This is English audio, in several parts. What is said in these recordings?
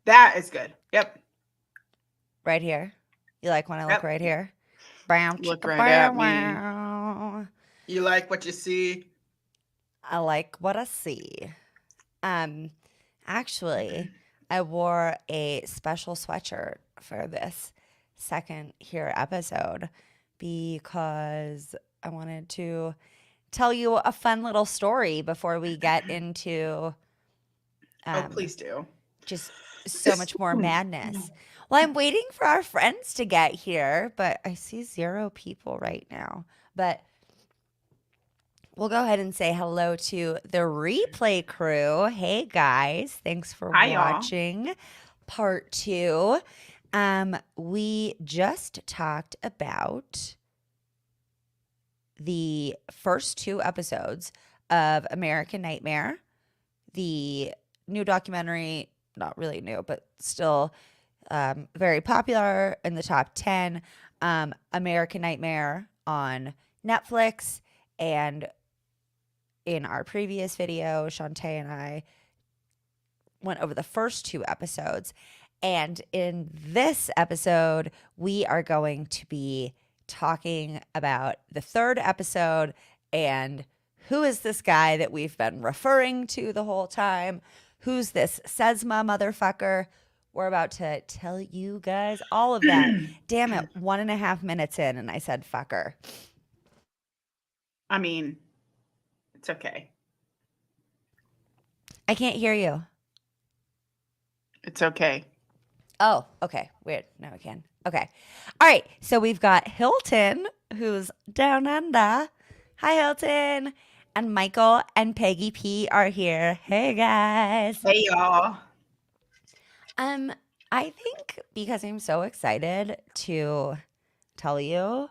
That is good. Yep. Right here. You like when I look right here? Look right at me. You like what you see? I like what I see. Actually, I wore a special sweatshirt for this second here episode because I wanted to tell you a fun little story before we get into Oh, please do. just so much more madness. Well, I'm waiting for our friends to get here, but I see 0 people right now. But we'll go ahead and say hello to the replay crew. Hey guys, thanks for Hi, y'all. watching part 2. We just talked about the first 2 episodes of American Nightmare, the new documentary, not really new, but still very popular in the top 10, American Nightmare on Netflix. And in our previous video, Shantae and I went over the first 2 episodes. And in this episode, we are going to be talking about the 3rd episode and who is this guy that we've been referring to the whole time? Who's this Sesma motherfucker? We're about to tell you guys all of that. Damn it, 1.5 minutes in and I said fucker. I mean, it's okay. I can't hear you. It's okay. Oh, okay. Weird. Now I can. Okay. All right. So we've got Hilton, who's down under. Hi, Hilton. And Michael and Peggy P are here. Hey, guys. Hey, y'all. I think because I'm so excited to tell you,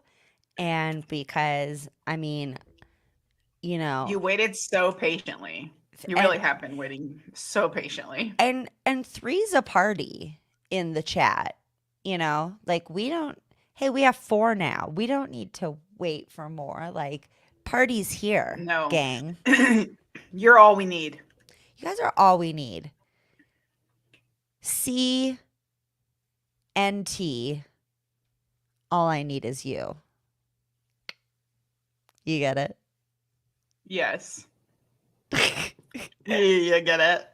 and because, I mean, you waited so patiently. You really have been waiting so patiently. And three's a party in the chat, like we have 4 now. We don't need to wait for more. Like, party's here, no gang. You're all we need. You guys are all we need. C and T. All I need is you. You get it? Yes. You get it?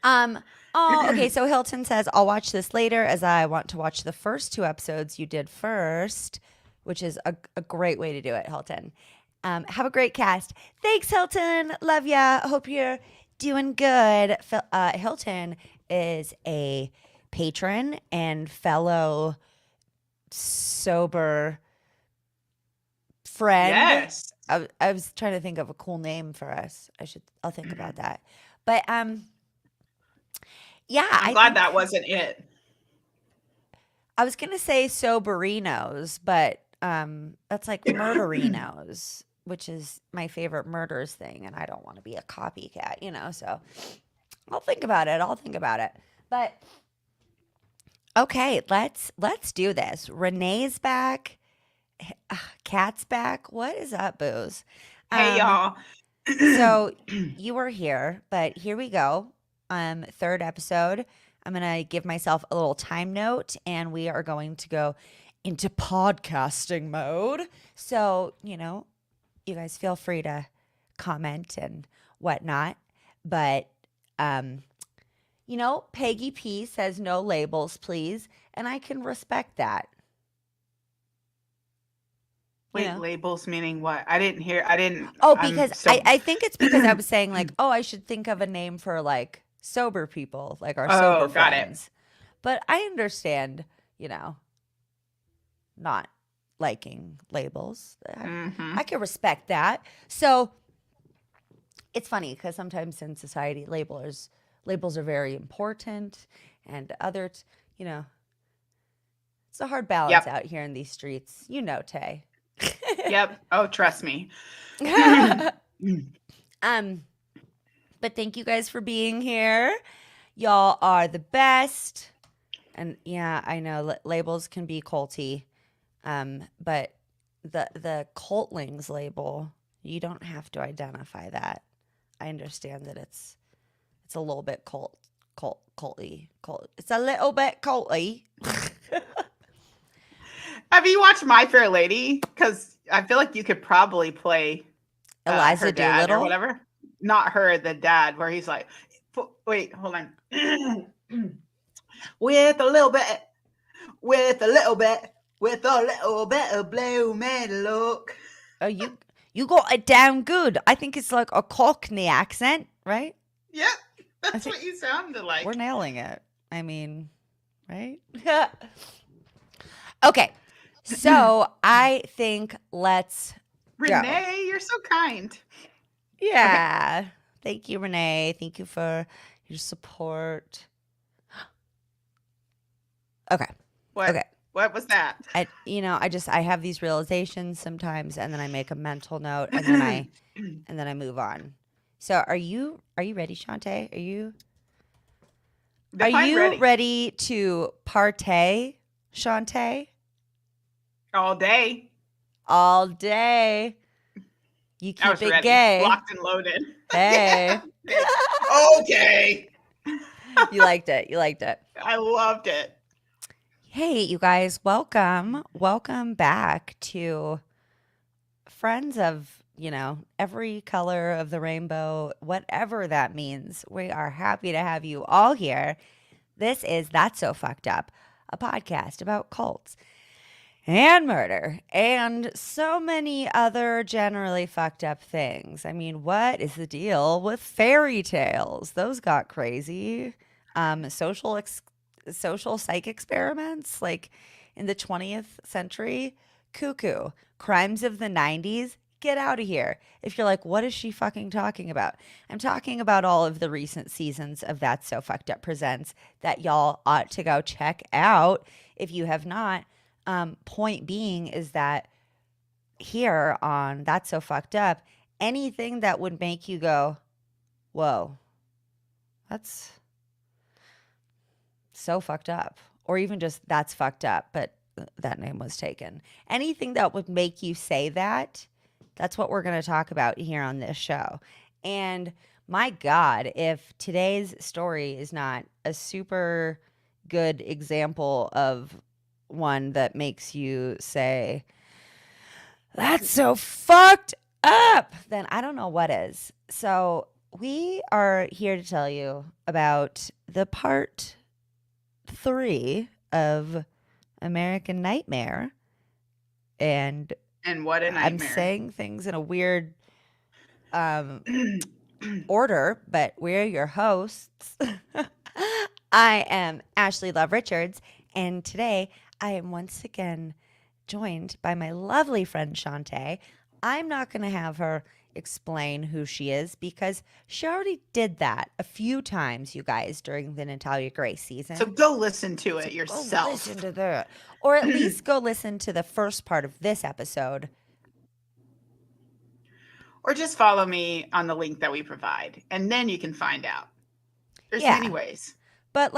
Oh, okay. So Hilton says, I'll watch this later as I want to watch the first 2 episodes you did first, which is a great way to do it, Hilton. Have a great cast. Thanks, Hilton. Love ya. Hope you're doing good. Hilton is a patron and fellow sober friend. Yes. I was trying to think of a cool name for us. I'll think about that. But yeah, I'm glad that wasn't it. I was gonna say soberinos, but that's like murderinos, which is my favorite murders thing, and I don't want to be a copycat, so I'll think about it. But okay, let's do this. Renee's back. Cat's back. What is up, Booze? Hey, y'all. So you were here, but here we go. 3rd episode. I'm going to give myself a little time note, and we are going to go into podcasting mode. So, you guys feel free to comment and whatnot. But, Peggy P says no labels, please. And I can respect that. Wait, labels meaning what? I didn't hear. Oh, because I think it's because I was saying like, oh, I should think of a name for like sober people, like our sober friends. But I understand, not liking labels. I can respect that. So it's funny because sometimes in society, labels are very important, and others, it's a hard balance out here in these streets. Tay. Yep. Oh, trust me. But thank you guys for being here. Y'all are the best. And yeah, I know labels can be culty. But the cultlings label, you don't have to identify that. I understand that it's a little bit culty. It's a little bit culty. Have you watched My Fair Lady? Because I feel like you could probably play Eliza her dad or Doolittle? whatever. Not her, the dad, where he's like, wait, hold on. with a little bit of blue man look. Oh, you got it down good. I think it's like a Cockney accent, right? Yep, that's what you sounded like. We're nailing it. I mean, right? Okay, so I think let's Renee, go. you're so kind. Yeah. Okay. Thank you, Renee. Thank you for your support. Okay. What? Okay. What was that? I have these realizations sometimes, and then I make a mental note, and then I move on. So, are you ready, Shantae? Are you ready to partay, Shantae? All day. All day. You keep it ready. gay. Locked and loaded. Hey. Okay. You liked it. I loved it. Hey, you guys, welcome. Welcome back to Friends of, every color of the rainbow, whatever that means. We are happy to have you all here. This is That's So Fucked Up, a podcast about cults and murder and so many other generally fucked up things. I mean, what is the deal with fairy tales? Those got crazy. Social psych experiments like in the 20th century, cuckoo. Crimes of the 90s, get out of here. If you're like, what is she fucking talking about? I'm talking about all of the recent seasons of That's So Fucked Up Presents that y'all ought to go check out if you have not. Point being is that here on That's So Fucked Up, anything that would make you go, whoa, that's so fucked up, or even just that's fucked up, but that name was taken. Anything that would make you say that's what we're going to talk about here on this show. And my God, if today's story is not a super good example of one that makes you say, that's so fucked up, then I don't know what is. So we are here to tell you about the part 3 of American Nightmare. And what a nightmare. I'm saying things in a weird order, but we're your hosts. I am Ashley Love Richards, and today I am once again joined by my lovely friend Shantae. I'm not going to have her explain who she is because she already did that a few times, you guys, during the Natalia Grace season. So go listen to it yourself. Go listen to that. Or at least go listen to the first part of this episode. Or just follow me on the link that we provide, and then you can find out. There's many ways. But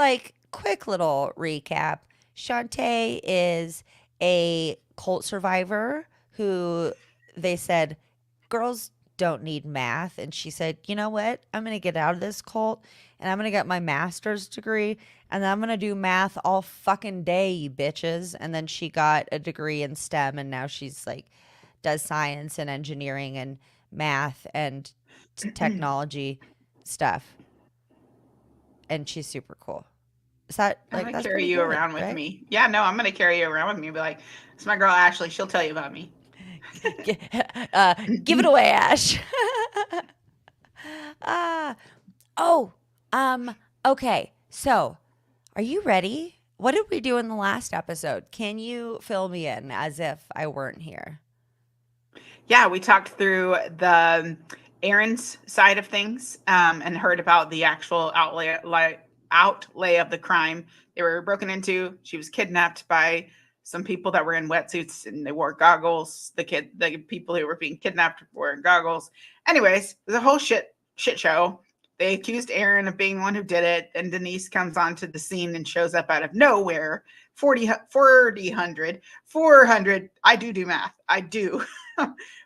quick little recap. Shantae is a cult survivor who they said, girls don't need math. And she said, you know what? I'm going to get out of this cult and I'm going to get my master's degree and then I'm going to do math all fucking day, you bitches. And then she got a degree in STEM and now she's does science and engineering and math and technology stuff. And she's super cool. Is that I'm going to carry you around with me. Yeah, no, I'm going to carry you around with me and be like, it's my girl Ashley. She'll tell you about me. Give it away, Ash. Okay. So, are you ready? What did we do in the last episode? Can you fill me in as if I weren't here? Yeah, we talked through the Erin's side of things and heard about the actual outlay of the crime. They were broken into. She was kidnapped by some people that were in wetsuits and they wore goggles. The people who were being kidnapped were wearing goggles. Anyways, it was a whole shit show. They accused Erin of being the one who did it, and Denise comes onto the scene and shows up out of nowhere. 400. I do math. I do.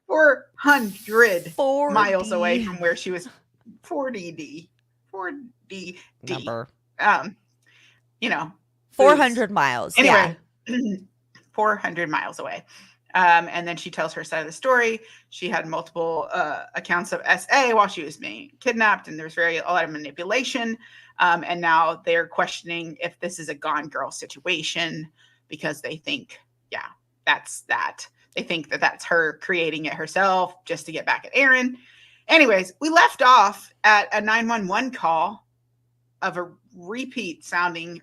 400 miles away from where she was. 40D. Number. you know, booze. 400 miles. Anyway, Yeah. 400 miles away. And then she tells her side of the story. She had multiple accounts of SA while she was being kidnapped, and there's a lot of manipulation. And now they're questioning if this is a Gone Girl situation because they think, yeah, that's that. They think that that's her creating it herself just to get back at Aaron. Anyways, we left off at a 911 call of a repeat sounding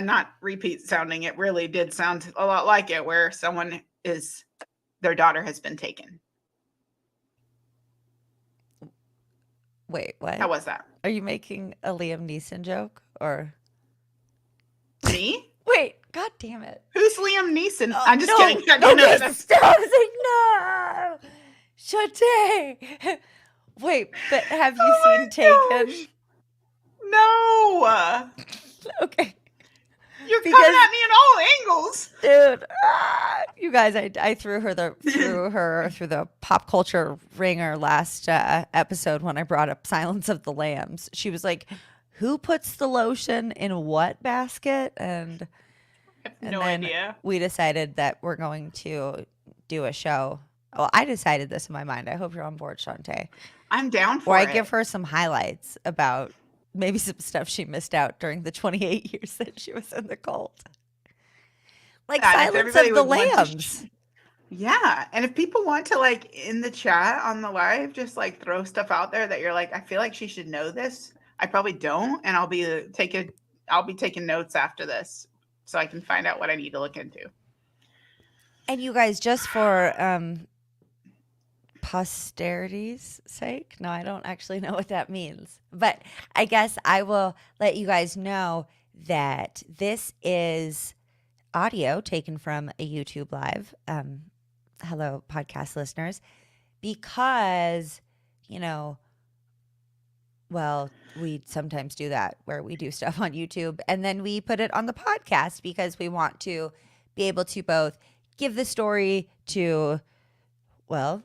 not repeat sounding, it really did sound a lot like it, where their daughter has been taken. Wait, what? How was that? Are you making a Liam Neeson joke or Me? Wait, god damn it. Who's Liam Neeson? I'm just kidding. No, stop. I was like, no. Shante. Wait, but have you seen Taken? No. Okay. You're coming at me in all angles, dude. You guys, I threw her through the pop culture ringer last episode when I brought up Silence of the Lambs. She was like, "Who puts the lotion in what basket?" And I have no idea. We decided that we're going to do a show. Well, I decided this in my mind. I hope you're on board, Shantae. I'm down for it. Or I give her some highlights about maybe some stuff she missed out during the 28 years that she was in the cult. Like Silence of the Lambs. Yeah. And if people want to, like, in the chat on the live, just like throw stuff out there that you're like, I feel like she should know this. I probably don't. And I'll be taking notes after this so I can find out what I need to look into. And you guys, just for posterity's sake, no, I don't actually know what that means, but I guess I will let you guys know that this is audio taken from a YouTube live. Hello, podcast listeners, because, well, we sometimes do that where we do stuff on YouTube and then we put it on the podcast because we want to be able to both give the story to, well,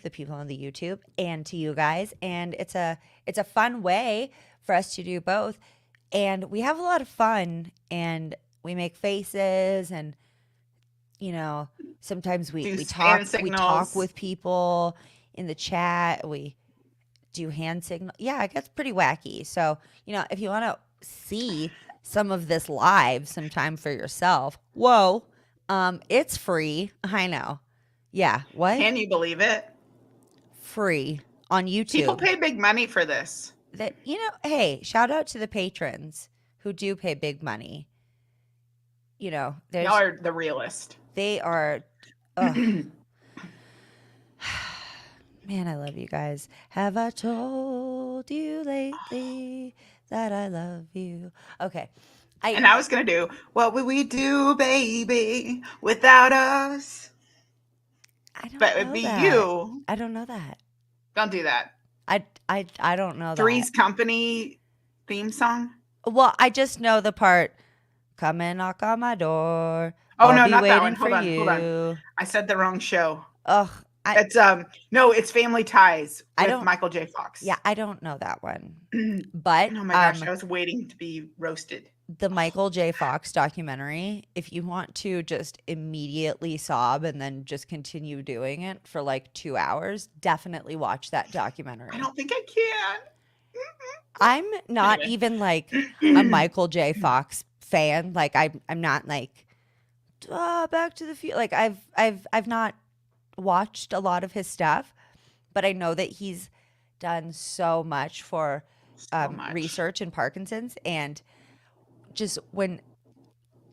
the people on the YouTube and to you guys. And it's a fun way for us to do both. And we have a lot of fun and we make faces and, sometimes we talk with people in the chat. We do hand signal. Yeah, it gets pretty wacky. So, if you want to see some of this live sometime for yourself, it's free. I know. Yeah. What? Can you believe it? Free on YouTube. People pay big money for this. Hey, shout out to the patrons who do pay big money. Y'all are the realest. They are. Man, I love you guys. Have I told you lately that I love you? Okay. I was going to do, what would we do, baby, without us? But it'd be you. I don't know that. Don't do that. I don't know that. Three's Company theme song? Well, I just know the part, come and knock on my door. Oh, no, not that one. Hold on. I said the wrong show. Ugh. It's Family Ties with Michael J. Fox. Yeah, I don't know that one. But oh my gosh, I was waiting to be roasted. The Michael J. Fox documentary, if you want to just immediately sob and then just continue doing it for like 2 hours, definitely watch that documentary. I don't think I can. I'm not even like a Michael J. Fox fan. Like I'm not like Back to the Future. Like I've not watched a lot of his stuff, but I know that he's done so much for research in Parkinson's. And just when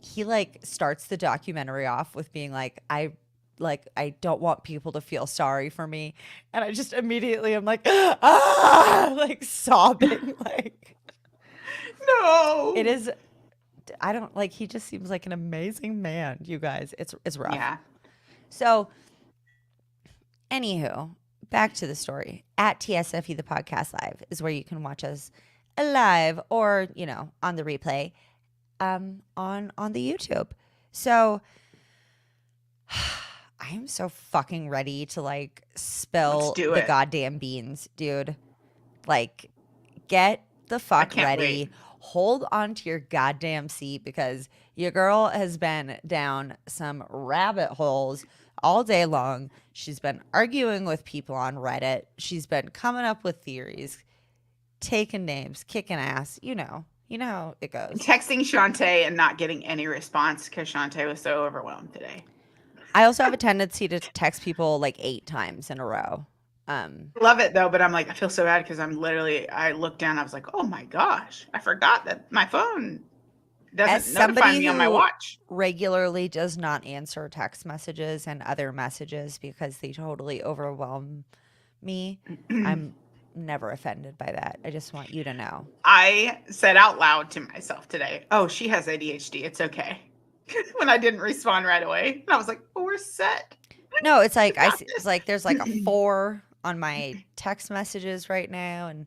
he like starts the documentary off with being like, I don't want people to feel sorry for me, and I just immediately am like, like sobbing. Like, no, it is. I don't like. He just seems like an amazing man. You guys, it's rough. Yeah. So, anywho, back to the story. At TSFE the podcast live is where you can watch us live or on the replay. On the YouTube. So I am so fucking ready to like spill the goddamn beans, dude. Like, get the I fuck can't ready. wait. Hold on to your goddamn seat because your girl has been down some rabbit holes all day long. She's been arguing with people on Reddit. She's been coming up with theories, taking names, kicking ass. You know how it And goes. texting Shantae and not getting any response because Shantae was so overwhelmed today. I also have a tendency to text people like 8 times in a row. Love it though, but I'm like, I feel so bad because I looked down, I was like, oh my gosh, I forgot that my phone As doesn't notify somebody me on my who watch. regularly does not answer text messages and other messages because they totally overwhelm me, I'm never offended by that. I just want you to know. I said out loud to myself today, oh, she has ADHD. It's okay. When I didn't respond right away. And I was like, oh, we're set. No, it's like We've got it's this. like there's like a 4 on my text messages right now, and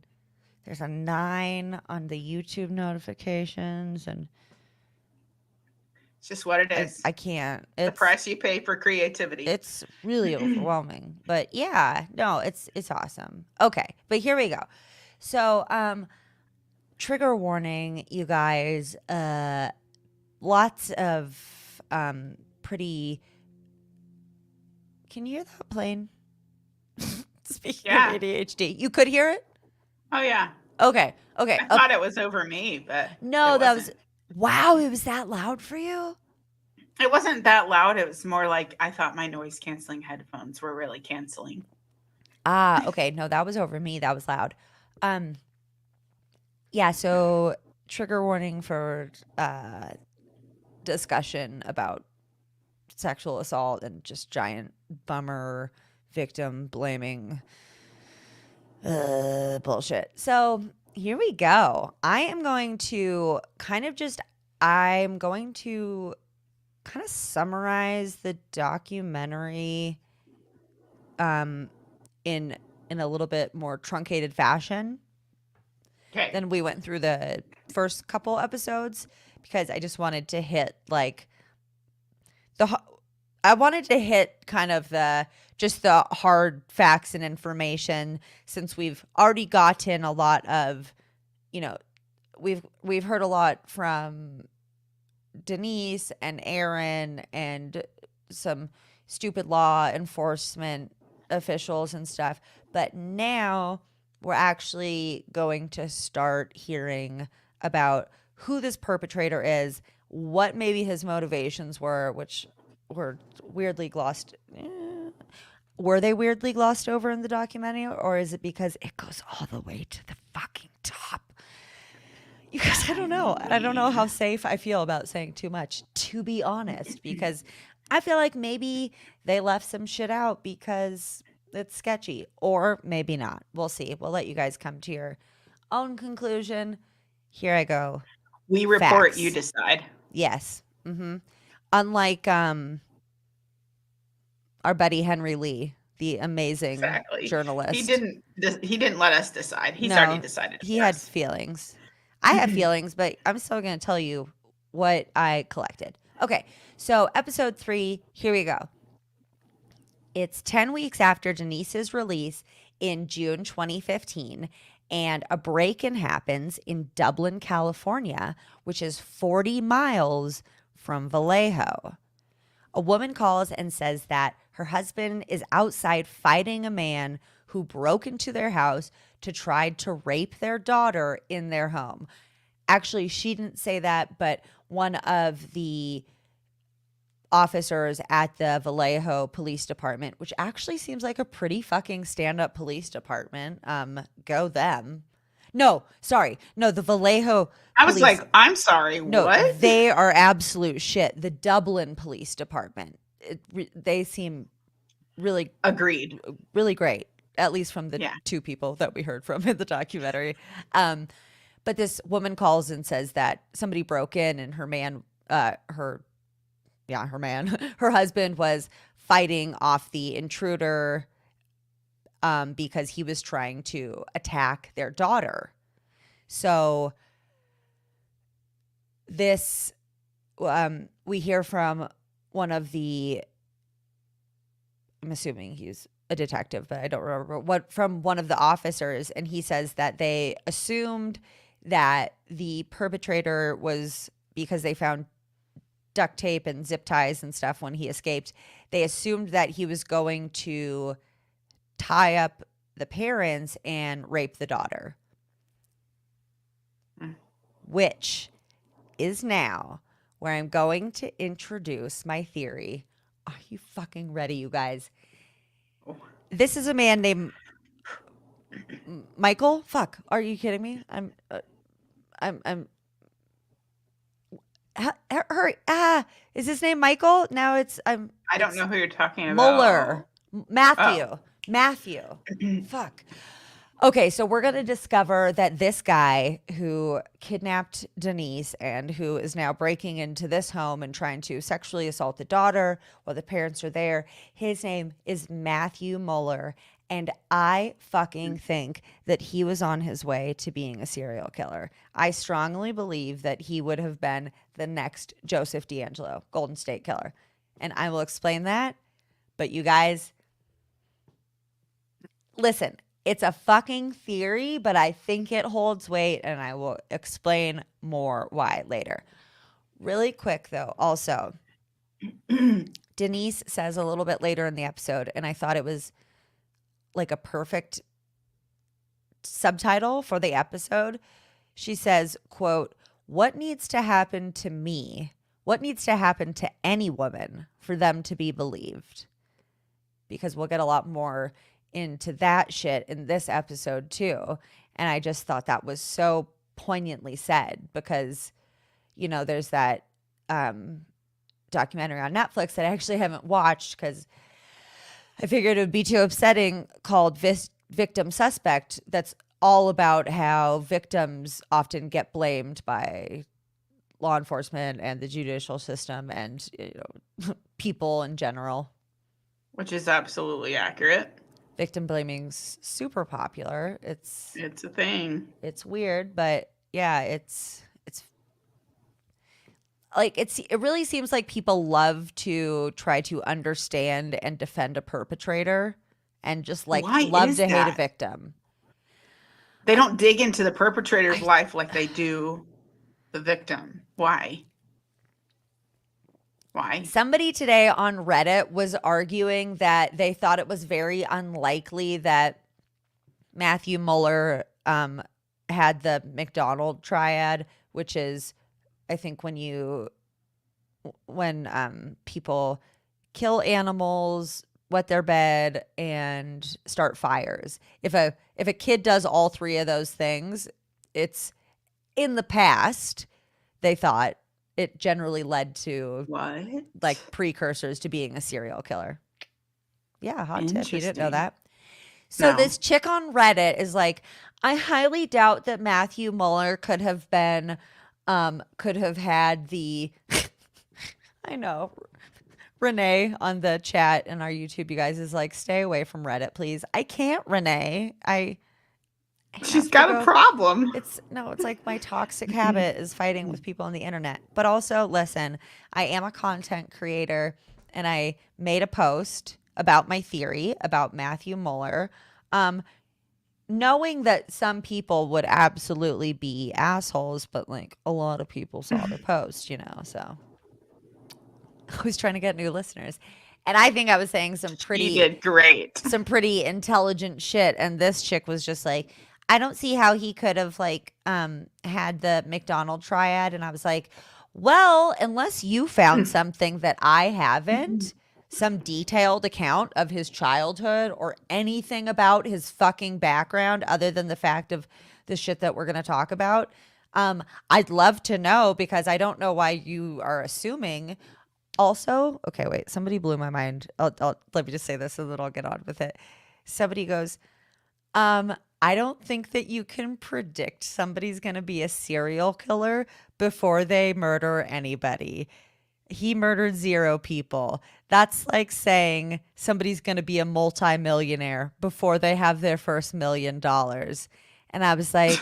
there's a 9 on the YouTube notifications, and It's just what it is. I can't. The price you pay for creativity. It's really overwhelming. But yeah, no, it's awesome. Okay, but here we go. So, trigger warning, you guys. Lots of pretty. Can you hear that plane? Speaking Yeah. of ADHD, you could hear it. Oh yeah. Okay. I thought it was over me, but No, it that was wasn't. wow. It was that loud for you. It wasn't that loud. It was more like I thought my noise canceling headphones were really canceling. Ah, okay. No, that was over me. That was loud. Yeah. So trigger warning for discussion about sexual assault and just giant bummer victim blaming bullshit. So here we go. I'm going to kind of summarize the documentary in a little bit more truncated fashion Okay. than we went through the first couple episodes because I just wanted to hit like I wanted to hit kind of the hard facts and information since we've already gotten a lot of, we've heard a lot from Denise and Aaron and some stupid law enforcement officials and stuff. But now we're actually going to start hearing about who this perpetrator is, what maybe his motivations were, which were weirdly glossed. Were they weirdly glossed over in the documentary, or is it because it goes all the way to the fucking top? You guys, I don't know. I don't know how safe I feel about saying too much, to be honest, because I feel like maybe they left some shit out because it's sketchy, or maybe not. We'll see. We'll let you guys come to your own conclusion. Here I go. We report, Facts. you decide. Yes. Unlike our buddy Henry Lee, the amazing Exactly. journalist. He didn't let us decide. He's No, already decided. he for had us. feelings. I have feelings, but I'm still going to tell you what I collected. Okay, so episode 3, here we go. It's 10 weeks after Denise's release in June 2015, and a break-in happens in Dublin, California, which is 40 miles from Vallejo. A woman calls and says that her husband is outside fighting a man who broke into their house to try to rape their daughter in their home. Actually, she didn't say that, but one of the officers at the Vallejo Police Department, which actually seems like a pretty fucking stand-up police department. Go them. No, sorry. No, the Vallejo I was police, like, I'm sorry, no, what? they are absolute shit. The Dublin Police Department, they seem really, Agreed. really great, at least from the Yeah. 2 people that we heard from in the documentary. But this woman calls and says that somebody broke in and her man, her husband was fighting off the intruder because he was trying to attack their daughter. So this, we hear from one of the, I'm assuming he's a detective, but I don't remember from one of the officers. And he says that they assumed that the perpetrator was, because they found duct tape and zip ties and stuff when he escaped, they assumed that he was going to tie up the parents and rape the daughter. Which is now where I'm going to introduce my theory. Are you fucking ready, you guys? This is a man named Michael. Fuck, are you kidding me? Hurry. Is his name Michael? Now I don't know who you're talking about. Mueller. Matthew. Fuck. Okay, so we're going to discover that this guy who kidnapped Denise and who is now breaking into this home and trying to sexually assault the daughter while the parents are there, his name is Matthew Mueller. And I fucking think that he was on his way to being a serial killer. I strongly believe that he would have been the next Joseph D'Angelo, Golden State Killer. And I will explain that. But you guys, listen. It's a fucking theory, but I think it holds weight, and I will explain more why later. Really quick, though, also, Denise says a little bit later in the episode, and I thought it was like a perfect subtitle for the episode. She says, quote, "What needs to happen to me? What needs to happen to any woman for them to be believed?" Because we'll get a lot more into that shit in this episode too. And I just thought that was so poignantly said because, you know, there's that documentary on Netflix that I actually haven't watched because I figured it would be too upsetting, called Victim Suspect, that's all about how victims often get blamed by law enforcement and the judicial system and, you know, people in general. Which is absolutely accurate. Victim blaming's super popular. It's a thing. It's weird, but yeah, it's like it really seems like people love to try to understand and defend a perpetrator and just like love to hate a victim. They don't dig into the perpetrator's life like they do the victim. Why? Somebody today on Reddit was arguing that they thought it was very unlikely that Matthew Mueller had the McDonald triad, which is, I think, when people kill animals, wet their bed, and start fires. If a kid does all three of those things, it's in the past, they thought, it generally led to like precursors to being a serial killer. Yeah, hot tip. You didn't know that. So this chick on Reddit is like, I highly doubt that Matthew Mueller could have had the I know. Renee on the chat in our YouTube, you guys, is like, stay away from Reddit, please. I can't, Renee. She's got a problem. It's like my toxic habit is fighting with people on the internet. But also, listen, I am a content creator and I made a post about my theory about Matthew Mueller, knowing that some people would absolutely be assholes, but like a lot of people saw the post, you know, so I was trying to get new listeners. And I think I was saying some pretty intelligent shit. And this chick was just like, I don't see how he could have like had the McDonald triad. And I was like, well, unless you found something that I haven't, some detailed account of his childhood or anything about his fucking background other than the fact of the shit that we're going to talk about, I'd love to know, because I don't know why you are assuming. Also, okay, wait, somebody blew my mind. I'll let me just say this and then I'll get on with it. Somebody goes, I don't think that you can predict somebody's going to be a serial killer before they murder anybody. He murdered 0 people. That's like saying somebody's going to be a multimillionaire before they have their first $1 million. And I was like,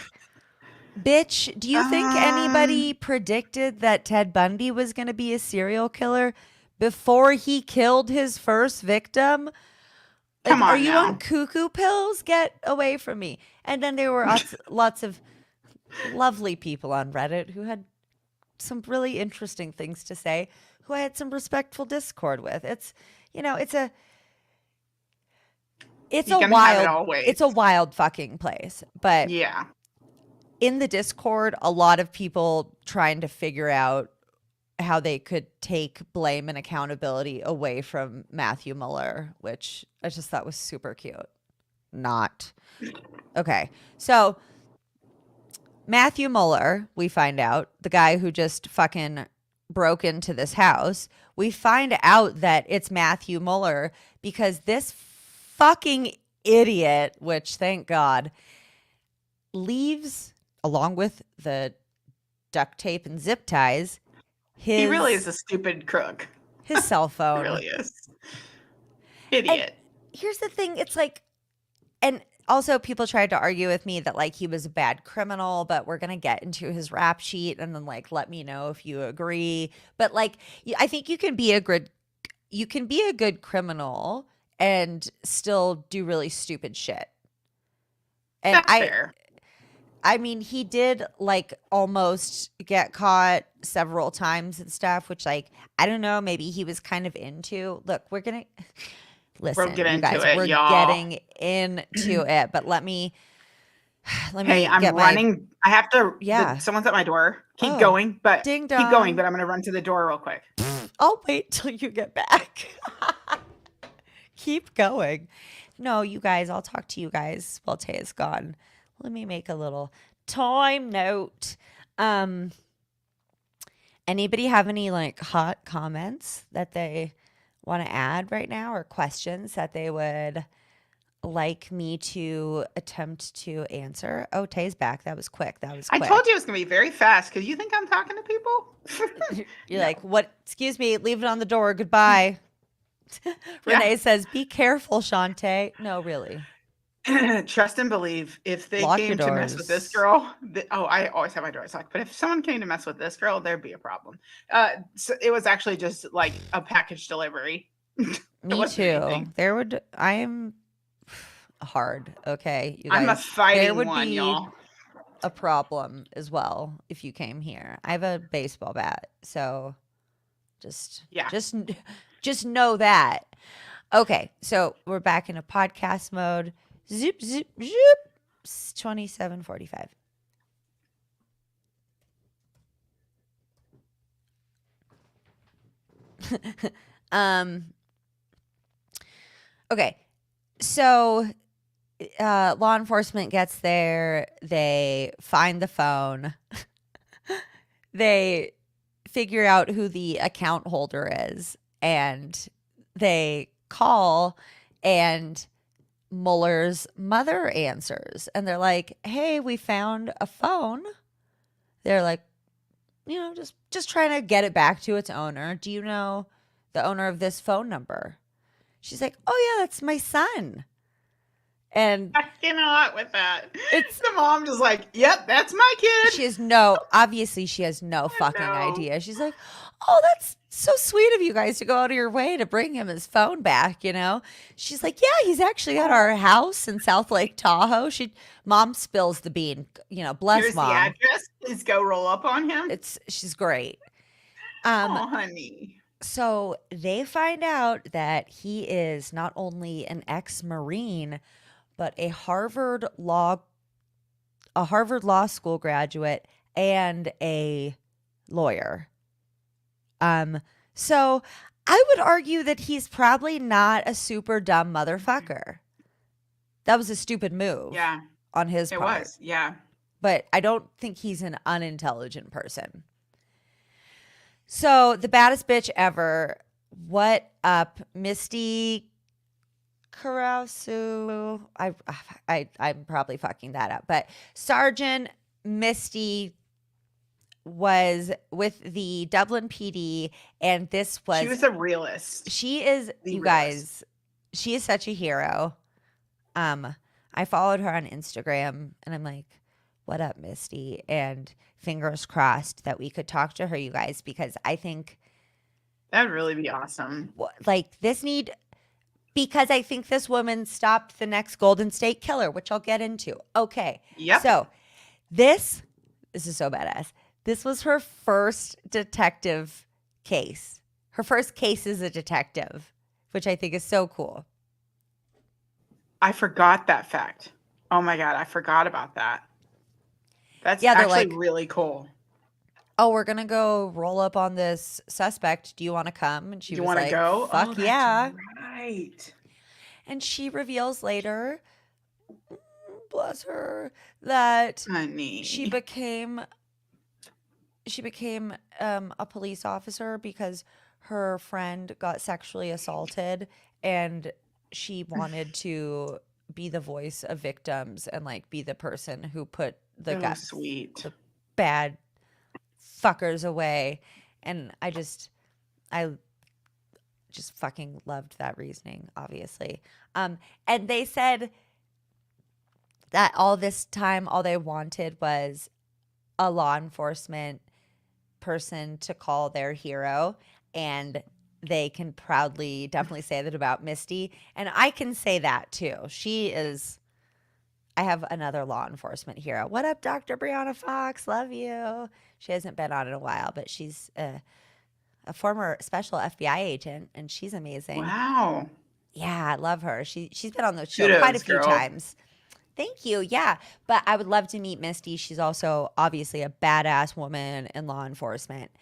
bitch, do you think anybody predicted that Ted Bundy was going to be a serial killer before he killed his first victim? Come on, are you on cuckoo pills? Get away from me. And then there were lots of lovely people on Reddit who had some really interesting things to say, who I had some respectful discord with. It's, you know, You can have it all it's ways. a wild fucking place. But Yeah. in the Discord, a lot of people trying to figure out how they could take blame and accountability away from Matthew Mueller, which I just thought was super cute. Not. Okay. So Matthew Mueller, we find out, the guy who just fucking broke into this house, we find out that it's Matthew Mueller because this fucking idiot, which thank God, leaves along with the duct tape and zip ties He really is a stupid crook. his cell He phone. really is. Idiot. And here's the thing, it's like, and also people tried to argue with me that like he was a bad criminal, but we're gonna get into his rap sheet and then like let me know if you agree. But like I think you can be a good criminal and still do really stupid shit. And That's fair. I mean, he did like almost get caught several times and stuff, which like I don't know, maybe he was kind of into. Look, we're gonna listen, We'll get you into guys. it, We're y'all. getting into it, but let me Hey, I'm get running. I have to. Yeah. Someone's at my door. Keep Oh, going, but ding keep going. dong. But I'm gonna run to the door real quick. I'll wait till you get back. Keep going. No, you guys, I'll talk to you guys while Tay is gone. Let me make a little time note. Anybody have any like hot comments that they want to add right now or questions that they would like me to attempt to answer? Oh, Tay's back. That was quick. I told you it was gonna be very fast because you think I'm talking to people. You're like, what? Excuse me, leave it on the door. Goodbye. Renee says, be careful, Shantae. No, really. Trust and believe. If they Lock came your to mess with this doors. girl, I always have my doors locked. But if someone came to mess with this girl, there'd be a problem. So it was actually just like a package delivery. Me too. I am hard. Okay, you guys. I'm a fighting there would one, be y'all. a problem as well if you came here. I have a baseball bat, so just know that. Okay, so we're back in a podcast mode. Zoop, zoop, zoop. 27:45. Okay, so law enforcement gets there. They find the phone. They figure out who the account holder is, and they call, and Mueller's mother answers, and they're like, hey, we found a phone. They're like, just trying to get it back to its owner. Do you know the owner of this phone number? She's like, oh yeah, that's my son. And I cannot with that. It's the mom just like, yep, that's my kid. Obviously she has no fucking idea. She's like, oh, that's so sweet of you guys to go out of your way to bring him his phone back, She's like, yeah, he's actually at our house in South Lake Tahoe. Mom spills the bean, bless Here's mom. the address. Please go roll up on him. She's great. Oh, honey. So they find out that he is not only an ex-Marine, but a Harvard Law School graduate and a lawyer. So I would argue that he's probably not a super dumb motherfucker. That was a stupid move. Yeah. On his part. It was, yeah. But I don't think he's an unintelligent person. So the baddest bitch ever. What up, Misty Caruso? I'm probably fucking that up. But Sergeant Misty was with the Dublin PD, and she was a realist. She is, you guys, she is such a hero. I followed her on Instagram, and I'm like, what up, Misty? And fingers crossed that we could talk to her, you guys, because I think that'd really be awesome. Because I think this woman stopped the next Golden State Killer, which I'll get into. Okay. Yep. So this This is so badass. This was her first detective case. Her first case as a detective, which I think is so cool. I forgot that fact. Oh my God, I forgot about that. That's Yeah, they're actually like, really cool. oh, we're going to go roll up on this suspect. Do you want to come? And she You was want to like, go? Oh, fuck that's yeah. right. And she reveals later, bless her, that Honey. she became a police officer because her friend got sexually assaulted and she wanted to be the voice of victims and like be the person who put So sweet. the bad fuckers away. And I just fucking loved that reasoning, obviously. And they said that all this time all they wanted was a law enforcement person to call their hero, and they can proudly definitely say that about Misty, and I can say that too. I have another law enforcement hero. What up, Dr. Brianna Fox? Love you. She hasn't been on in a while, but she's a former special FBI agent, and she's amazing. Wow. Yeah, I love her. She's been on the show Kudos, quite a few girl. times. Thank you. Yeah. But I would love to meet Misty. She's also obviously a badass woman in law enforcement.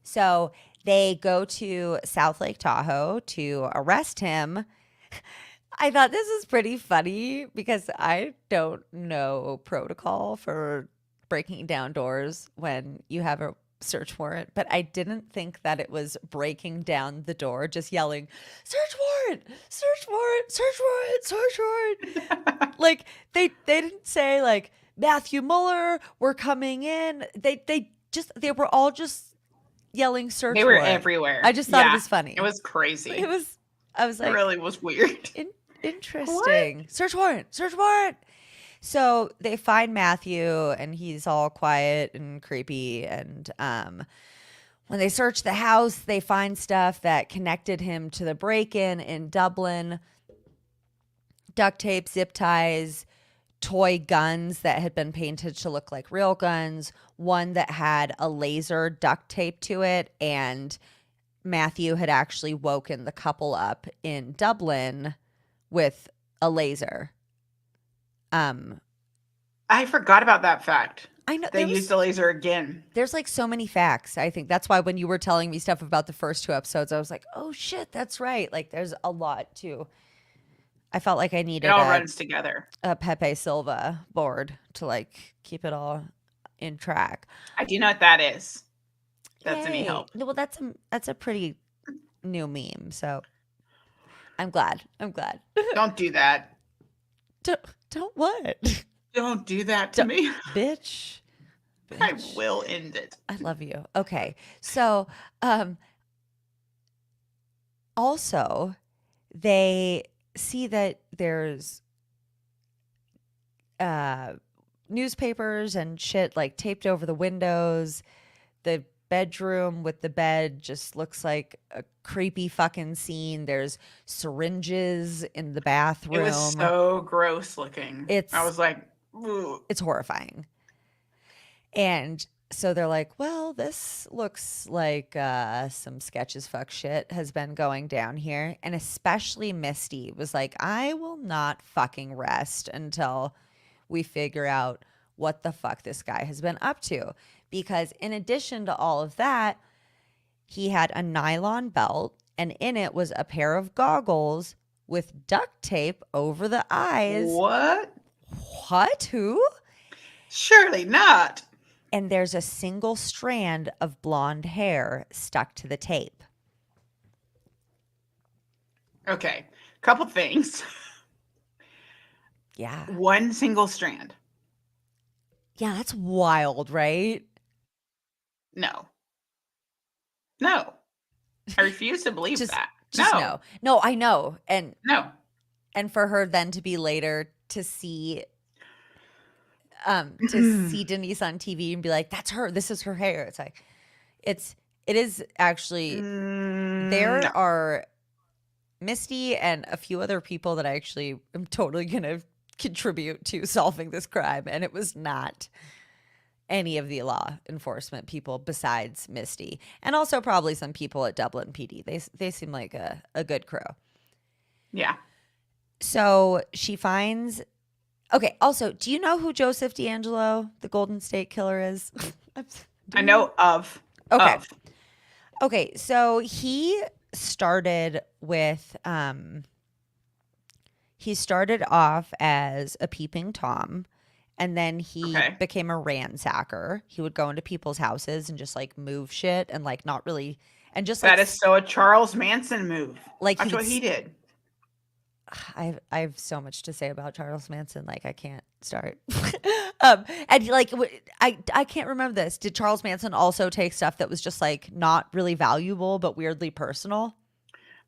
So they go to South Lake Tahoe to arrest him. I thought this was pretty funny because I don't know protocol for breaking down doors when you have a search warrant, but I didn't think that it was breaking down the door, just yelling, search warrant, search warrant, search warrant, search warrant. Like they didn't say like Matthew Mueller, we're coming in. They were all just yelling search They were warrant. everywhere. I just thought it was funny. It was crazy. I was like, it really was weird. Interesting. What? Search warrant, search warrant. So they find Matthew and he's all quiet and creepy. And when they search the house, they find stuff that connected him to the break-in in Dublin. Duct tape, zip ties, toy guns that had been painted to look like real guns, one that had a laser duct tape to it, and Matthew had actually woken the couple up in Dublin with a laser. I forgot about that fact. I know they used the laser again. There's like so many facts. I think that's why when you were telling me stuff about the first two episodes, I was like, oh shit, that's right. Like there's a lot too. I felt like I needed it all runs together. A Pepe Silva board to like keep it all in track. I do know what that is. That's any help. Well, that's a pretty new meme. So I'm glad. Don't do that. Don't what? Don't do that to me. Bitch. I will end it. I love you. Okay. So, also they see that there's newspapers and shit like taped over the windows. The bedroom with the bed just looks like a creepy fucking scene. There's syringes in the bathroom. It was so gross looking. I was like, ugh. It's horrifying. And so they're like, well, this looks like some sketch as fuck shit has been going down here. And especially Misty was like, I will not fucking rest until we figure out what the fuck this guy has been up to. Because in addition to all of that, he had a nylon belt and in it was a pair of goggles with duct tape over the eyes. What? Who? Surely not. And there's a single strand of blonde hair stuck to the tape. Okay. Couple things. Yeah. One single strand. Yeah, that's wild, right? No. I refuse to believe that. No. No, I know. And no. And for her then to be later to see Denise on TV and be like, that's her, this is her hair. It's like it is actually there are Misty and a few other people that I actually am totally gonna contribute to solving this crime, and it was not any of the law enforcement people besides Misty, and also probably some people at Dublin PD. They seem like a good crew. Yeah. So she finds. Okay. Also, do you know who Joseph D'Angelo, the Golden State Killer, is? I know of. Okay. Of. Okay. So he started with. He started off as a peeping Tom, and then he Okay. became a ransacker. He would go into people's houses and just like move shit and like not really, and just like That is so a Charles Manson move. like That's what he did. I have so much to say about Charles Manson. Like I can't start. And like I can't remember this. Did Charles Manson also take stuff that was just like not really valuable but weirdly personal?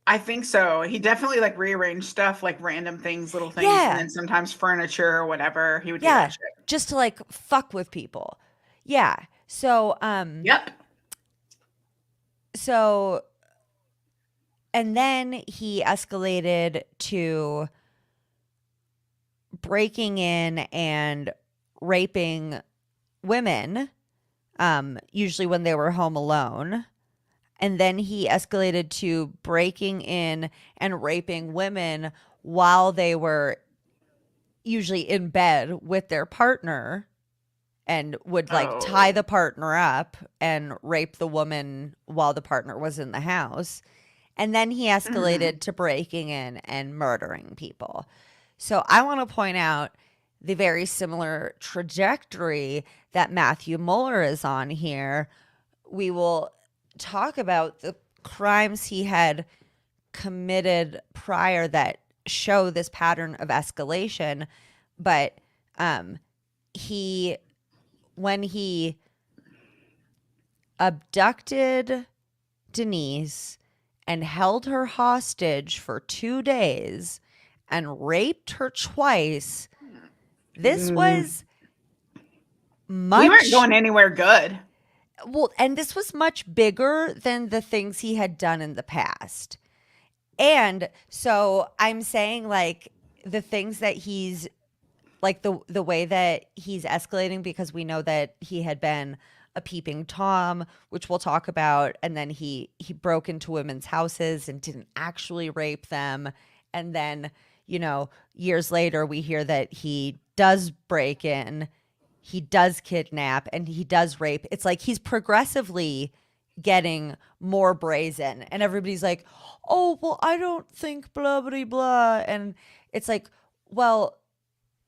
I think so. He definitely like rearranged stuff, like random things, little things, and Yeah. then sometimes furniture or whatever. He would do Yeah. that shit. Just to like fuck with people. Yeah. So Yep. so and then he escalated to breaking in and raping women, usually when they were home alone. And then he escalated to breaking in and raping women while they were usually in bed with their partner, and would like tie the partner up and rape the woman while the partner was in the house. And then he escalated to breaking in and murdering people. So I want to point out the very similar trajectory that Matthew Mueller is on here. We will talk about the crimes he had committed prior that show this pattern of escalation. But when he abducted Denise and held her hostage for 2 days and raped her twice, this was much. We weren't going anywhere good. Well, and this was much bigger than the things he had done in the past. And so I'm saying like the things that he's like the way that he's escalating, because we know that he had been a peeping Tom, which we'll talk about, and then he broke into women's houses and didn't actually rape them. And then, years later we hear that he does break in, he does kidnap, and he does rape. It's like he's progressively getting more brazen, and everybody's like, oh, well, I don't think blah, blah, blah. And it's like, well,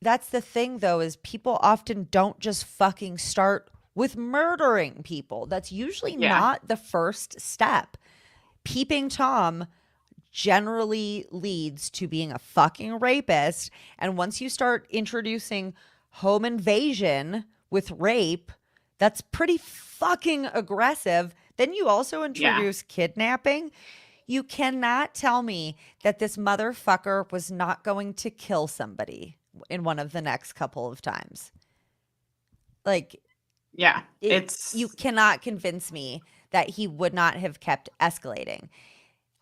that's the thing though, is people often don't just fucking start with murdering people. That's usually not the first step. Peeping Tom generally leads to being a fucking rapist. And once you start introducing home invasion with rape, that's pretty fucking aggressive. Then you also introduce kidnapping. You cannot tell me that this motherfucker was not going to kill somebody in one of the next couple of times. Like, you cannot convince me that he would not have kept escalating.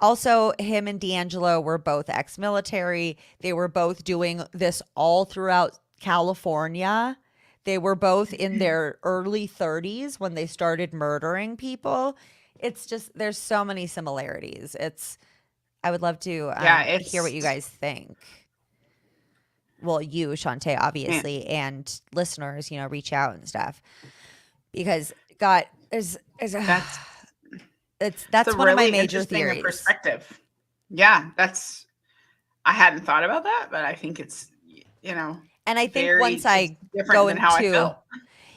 Also, him and D'Angelo were both ex-military. They were both doing this all throughout California. They were both in their early 30s when they started murdering people. It's just, there's so many similarities. I would love to hear what you guys think. Well, you, Shantae, obviously, and listeners, reach out and stuff. Because God, that's one really of my major theories. Perspective. Yeah, I hadn't thought about that, but I think it's, and I think once I go into how I feel.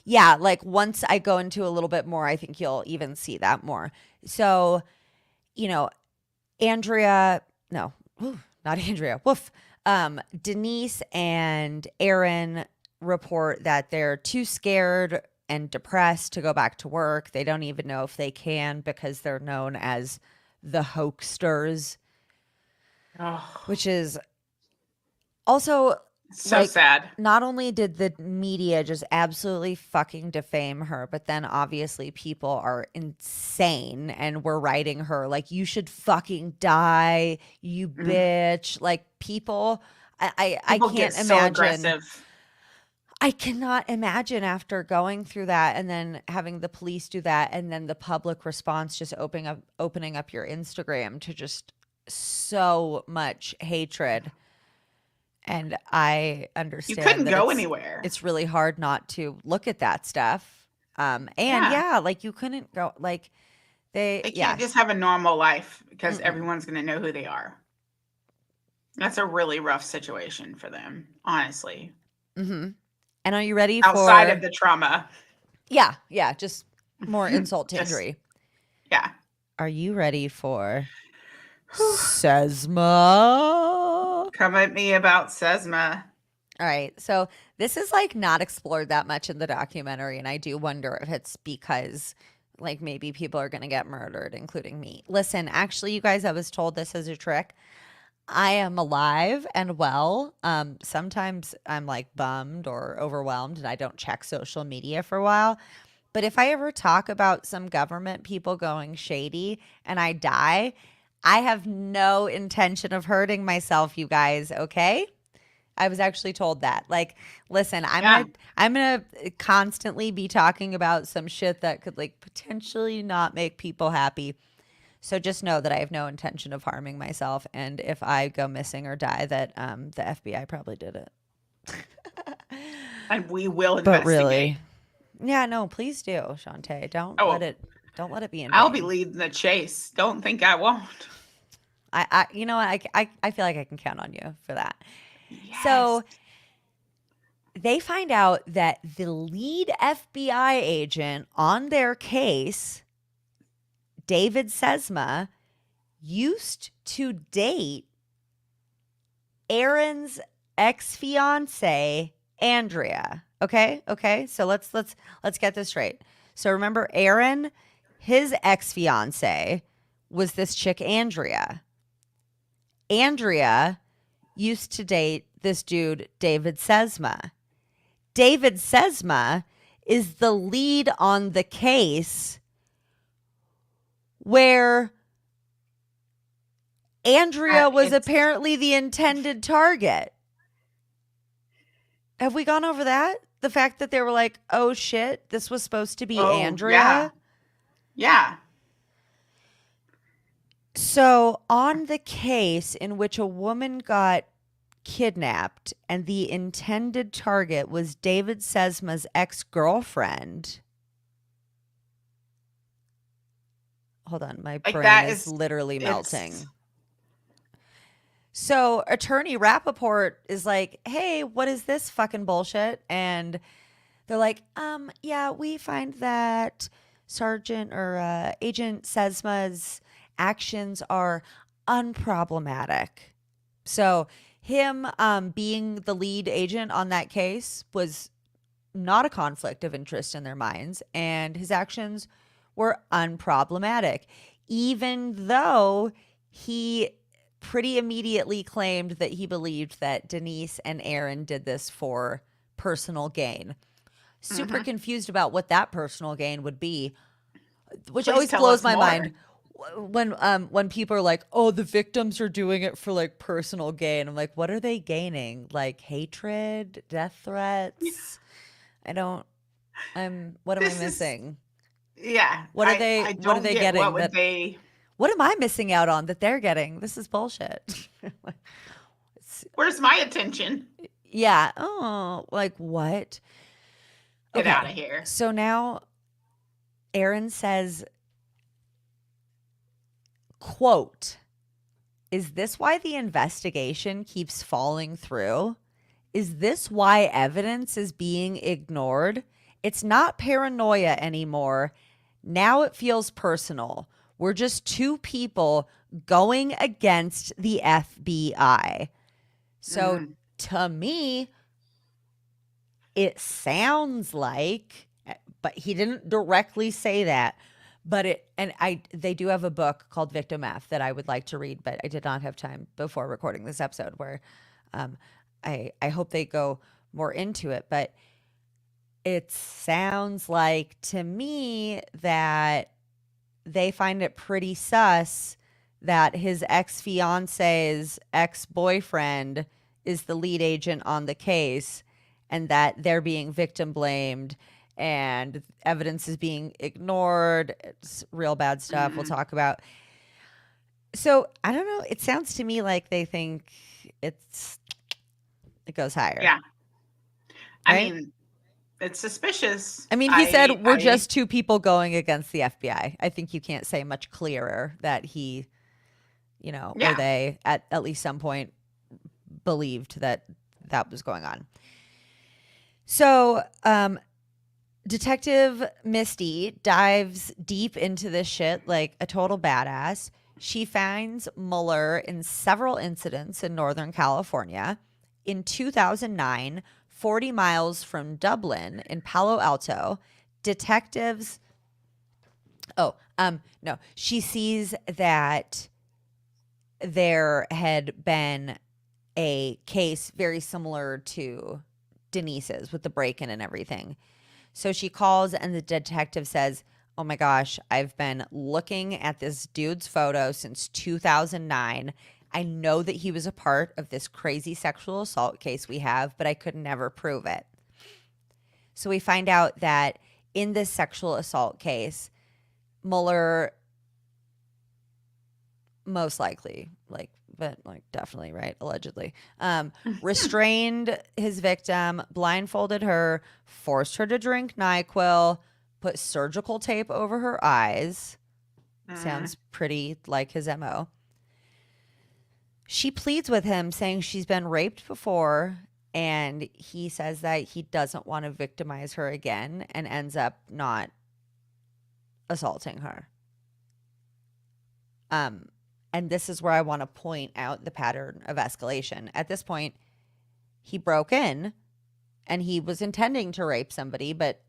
Yeah, like once I go into a little bit more, I think you'll even see that more. So, Andrea, no, not Andrea, woof. Denise and Aaron report that they're too scared and depressed to go back to work. They don't even know if they can because they're known as the hoaxsters, which is also so sad. Not only did the media just absolutely fucking defame her, but then obviously people are insane and were writing her like, you should fucking die, you bitch. Like people, I can't imagine. So aggressive. I cannot imagine after going through that and then having the police do that and then the public response just opening up your Instagram to just so much hatred. And I You understand couldn't that go anywhere. it's really hard not to look at that stuff. And Yeah. yeah, like you couldn't go like They yeah. can't just have a normal life because Mm-mm. everyone's going to know who they are. That's a really rough situation for them, honestly. Mm-hmm. And are you ready Outside of for the trauma. yeah, just more insult to Just, injury. yeah. Are you ready for Sesma? Come at me about Sesma. All right. So this is like not explored that much in the documentary. And I do wonder if it's because like maybe people are going to get murdered, including me. Listen, actually, you guys, I was told this as a trick. I am alive and well. Sometimes I'm like bummed or overwhelmed and I don't check social media for a while. But if I ever talk about some government people going shady and I die, I have no intention of hurting myself, you guys, okay? I was actually told that. Like, listen, Yeah. I'm gonna constantly be talking about some shit that could like potentially not make people happy. So just know that I have no intention of harming myself, and if I go missing or die, that the FBI probably did it. And we will But investigate. really, yeah, no, please do, Shantae. Don't Oh, let it be in I'll be vain. leading the chase. Don't think I won't. You know what? I feel like I can count on you for that. Yes. So they find out that the lead FBI agent on their case, David Sesma, used to date Aaron's ex-fiance, Andrea. Okay. So let's get this straight. So remember, Aaron, his ex-fiance was this chick, Andrea. Andrea used to date this dude, David Sesma. David Sesma is the lead on the case where Andrea was apparently the intended target. Have we gone over that? The fact that they were like, oh shit, this was supposed to be Andrea? Yeah. So, on the case in which a woman got kidnapped and the intended target was David Sesma's ex-girlfriend. Hold on, my brain is literally melting. So attorney Rappaport is like, hey, what is this fucking bullshit? And they're like, yeah, we find that Sergeant or Agent Sesma's actions are unproblematic. So him being the lead agent on that case was not a conflict of interest in their minds, and his actions were unproblematic, even though he pretty immediately claimed that he believed that Denise and Aaron did this for personal gain. Super confused about what that personal gain would be, which always blows my mind when people are like, oh, the victims are doing it for like personal gain. I'm like, what are they gaining? Like hatred, death threats? What am I missing? Yeah. What are they getting? What am I missing out on that they're getting? This is bullshit. Where's my attention? Yeah. Oh, like what? Get out of here. So now Aaron says, quote, is this why the investigation keeps falling through? Is this why evidence is being ignored? It's not paranoia anymore. Now it feels personal. We're just two people going against the FBI. So to me, it sounds like, but he didn't directly say that, but they do have a book called Victim F that I would like to read, but I did not have time before recording this episode where I hope they go more into it, but it sounds like to me that they find it pretty sus that his ex-fiance's ex-boyfriend is the lead agent on the case, and that they're being victim blamed and evidence is being ignored. It's real bad stuff we'll Mhm. talk about. So I don't know. It sounds to me like they think it goes higher, Yeah. I right? mean, it's suspicious. I mean, he said we're just two people going against the FBI. I think you can't say much clearer that he, or Yeah. they at least some point believed that that was going on. So, Detective Misty dives deep into this shit like a total badass. She finds Mueller in several incidents in Northern California. In 2009, 40 miles from Dublin in Palo Alto, detectives. No. She sees that there had been a case very similar to Denise's with the break-in and everything. So she calls and the detective says, "Oh my gosh, I've been looking at this dude's photo since 2009. I know that he was a part of this crazy sexual assault case we have, but I could never prove it." So we find out that in this sexual assault case, Mueller most likely, definitely, right? Allegedly, restrained his victim, blindfolded her, forced her to drink NyQuil, put surgical tape over her eyes. Mhm. Sounds pretty like his MO. She pleads with him, saying she's been raped before, and he says that he doesn't want to victimize her again and ends up not assaulting her. And this is where I want to point out the pattern of escalation. At this point, he broke in and he was intending to rape somebody, but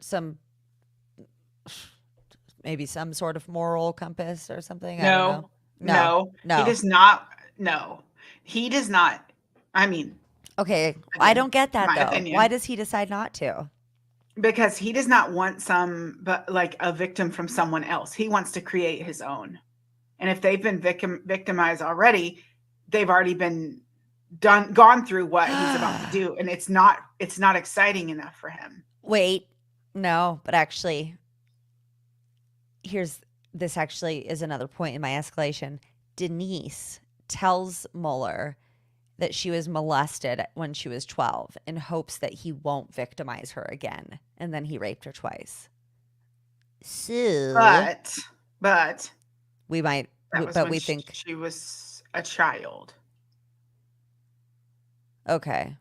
maybe some sort of moral compass or something. I don't know. No. No. He No. does not. No. He does not. I mean, Okay. I again, don't get that my though. Why opinion. does he decide not to? Because he does not want but like a victim from someone else. He wants to create his own. And if they've been victimized already, they've already been gone through what he's about to do, and it's not exciting enough for him. Wait. No, but actually, this actually is another point in my escalation. Denise tells Mueller that she was molested when she was 12 in hopes that he won't victimize her again. And then he raped her twice. So But we might, that was but when we think, she was a child. okay.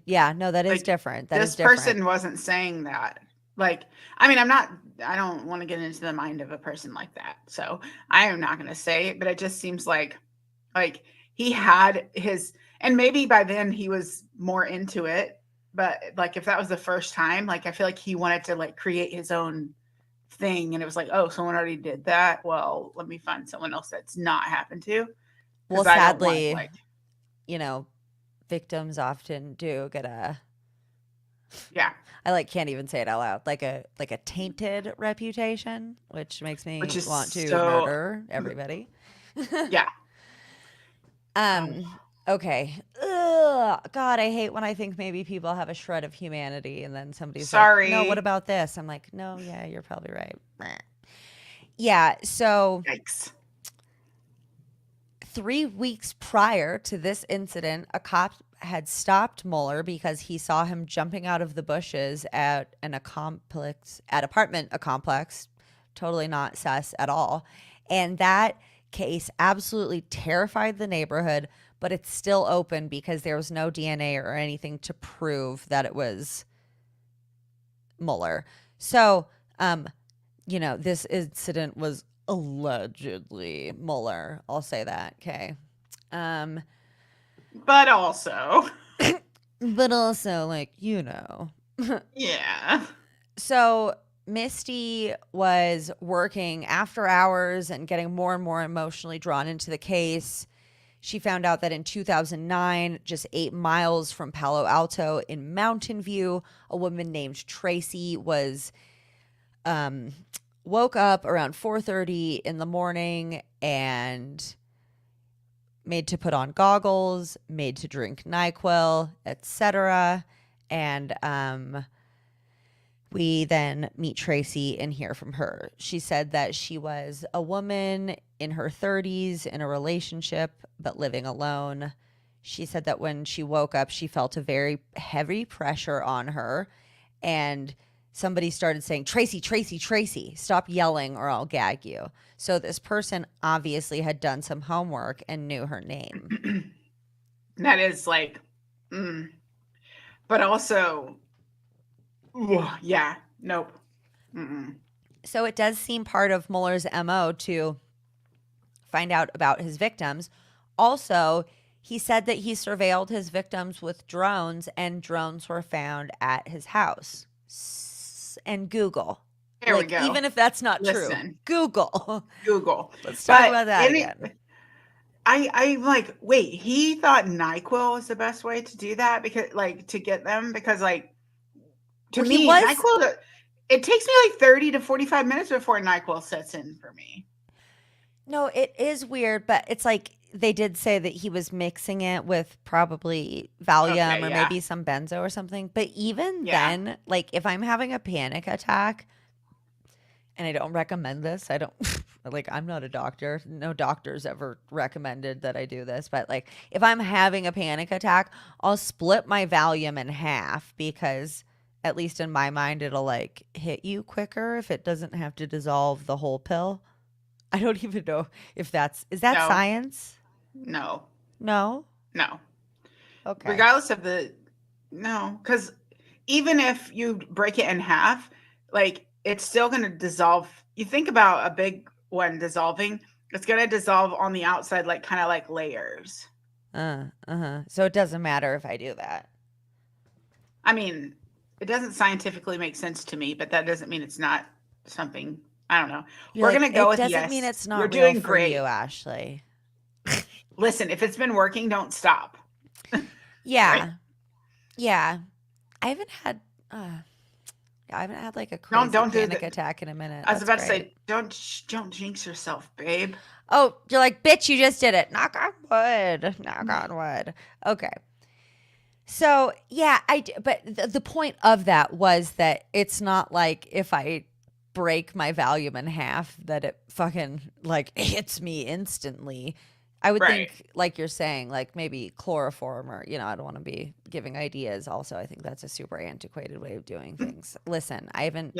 Yeah, no, that is Like, different. That is this different. person wasn't saying that. Like, I don't want to get into the mind of a person like that. So I am not going to say it, but it just seems like he had and maybe by then he was more into it. But like, if that was the first time, like, I feel like he wanted to like create his own thing. And it was like, oh, someone already did that. Well, let me find someone else that's not happened to. Well, Cause I don't want sadly, like, you know, victims often do get yeah, I can't even say it out loud, like a tainted reputation, which makes which me is want to so, murder everybody. yeah. Um, Um, okay. Ugh, God, I hate when I think maybe people have a shred of humanity and then somebody's like, "No, what sorry. about this?" I'm like, "No, yeah, you're probably right." Meh. Yeah, so Yikes. 3 weeks prior to this incident, a cop had stopped Mueller because he saw him jumping out of the bushes at a complex, totally not sus at all. And that case absolutely terrified the neighborhood, but it's still open because there was no DNA or anything to prove that it was Mueller. So, this incident was allegedly Mueller. I'll say that. Okay. Um, But also, but also, yeah. So Misty was working after hours and getting more and more emotionally drawn into the case. She found out that in 2009, just 8 miles from Palo Alto in Mountain View, a woman named Tracy was woke up around 4:30 in the morning and made to put on goggles, made to drink NyQuil, etc. And we then meet Tracy and hear from her. She said that she was a woman in her 30s in a relationship, but living alone. She said that when she woke up, she felt a very heavy pressure on her, and somebody started saying, Tracy, Tracy, Tracy, stop yelling or I'll gag you. So this person obviously had done some homework and knew her name. That is like, but also, yeah, nope. Mm-mm. So it does seem part of Mueller's MO to find out about his victims. Also, he said that he surveilled his victims with drones, and drones were found at his house. And Google. There we go. Even if that's not true, Google. Let's talk about that again. I'm like, wait, he thought NyQuil was the best way to do that because, like, to get them because, like, to me, NyQuil, it takes me like 30 to 45 minutes before NyQuil sets in for me. No, it is weird, but it's like they did say that he was mixing it with probably Valium or maybe some benzo or something. But even then, like if I'm having a panic attack, and I don't recommend this, I don't like, I'm not a doctor. No doctors ever recommended that I do this. But like if I'm having a panic attack, I'll split my Valium in half because at least in my mind, it'll like hit you quicker if it doesn't have to dissolve the whole pill. I don't even know if is that science? No. No? No. Okay. Regardless of no, because even if you break it in half, like it's still going to dissolve. You think about a big one dissolving, it's going to dissolve on the outside, like kind of like layers. So it doesn't matter if I do that. I mean, it doesn't scientifically make sense to me, but that doesn't mean it's not something. I don't know. We're going to go with yes. It doesn't mean it's not You're real doing for great. you, Ashley. Listen, if it's been working, don't stop. Yeah. Right? Yeah. I haven't had like a crazy panic attack in a minute. I was about to say, don't jinx yourself, babe. Oh, you're like, bitch, you just did it. Knock on wood. Knock on wood. Okay. So, yeah, but the point of that was that it's not like if I break my Valium in half that it fucking like hits me instantly. I would think, like you're saying, like maybe chloroform or, I don't want to be giving ideas. Also, I think that's a super antiquated way of doing things. Listen, I haven't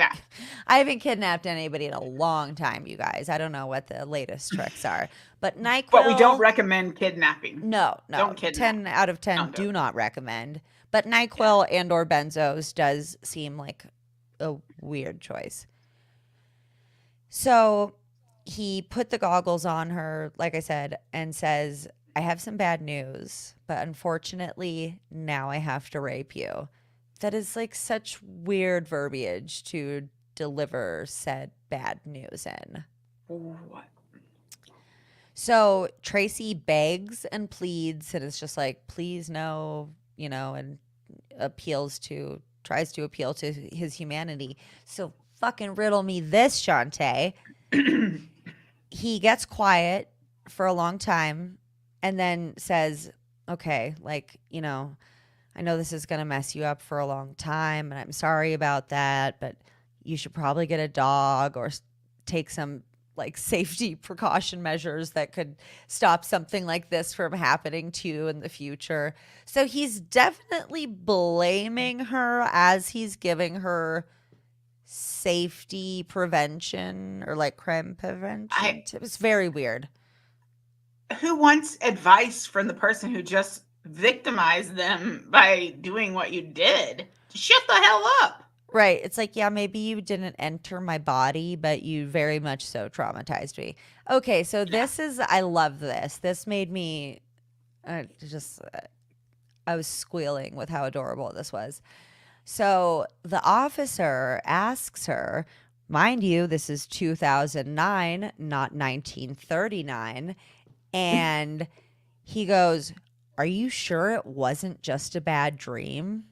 kidnapped anybody in a long time, you guys. I don't know what the latest tricks are, but NyQuil. But we don't recommend kidnapping. No. Don't kidnap. 10 out of 10 do not recommend. But NyQuil and or benzos does seem like a weird choice. So he put the goggles on her, like I said, and says, I have some bad news, but unfortunately, now I have to rape you. That is like such weird verbiage to deliver said bad news in. What? So Tracy begs and pleads and is just like, please no, and tries to appeal to his humanity. So fucking riddle me this, Shantae. He gets quiet for a long time and then says, okay, like, I know this is going to mess you up for a long time and I'm sorry about that, but you should probably get a dog or take some like safety precaution measures that could stop something like this from happening to you in the future. So he's definitely blaming her as he's giving her safety prevention or like crime prevention. It was very weird. Who wants advice from the person who just victimized them by doing what you did? Shut the hell up. Right. It's like, yeah, maybe you didn't enter my body, but you very much so traumatized me. Okay, so I love this. This made me I was squealing with how adorable this was. So the officer asks her, mind you, this is 2009, not 1939. And he goes, are you sure it wasn't just a bad dream?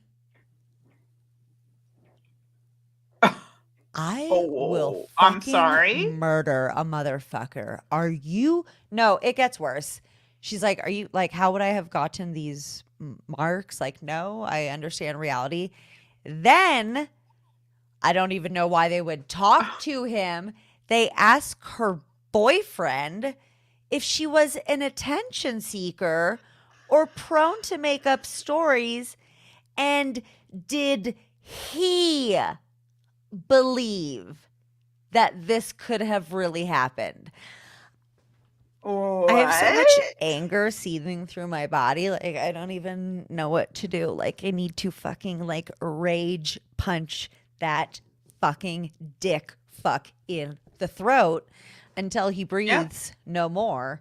I will fucking murder a motherfucker. Are you? No, it gets worse. She's like, are you like, how would I have gotten these marks? Like, no, I understand reality. Then I don't even know why they would talk to him. They ask her boyfriend if she was an attention seeker or prone to make up stories. And did he believe that this could have really happened? What? I have so much anger seething through my body. Like, I don't even know what to do. Like, I need to fucking, like, rage punch that fucking dick fuck in the throat until he breathes no more.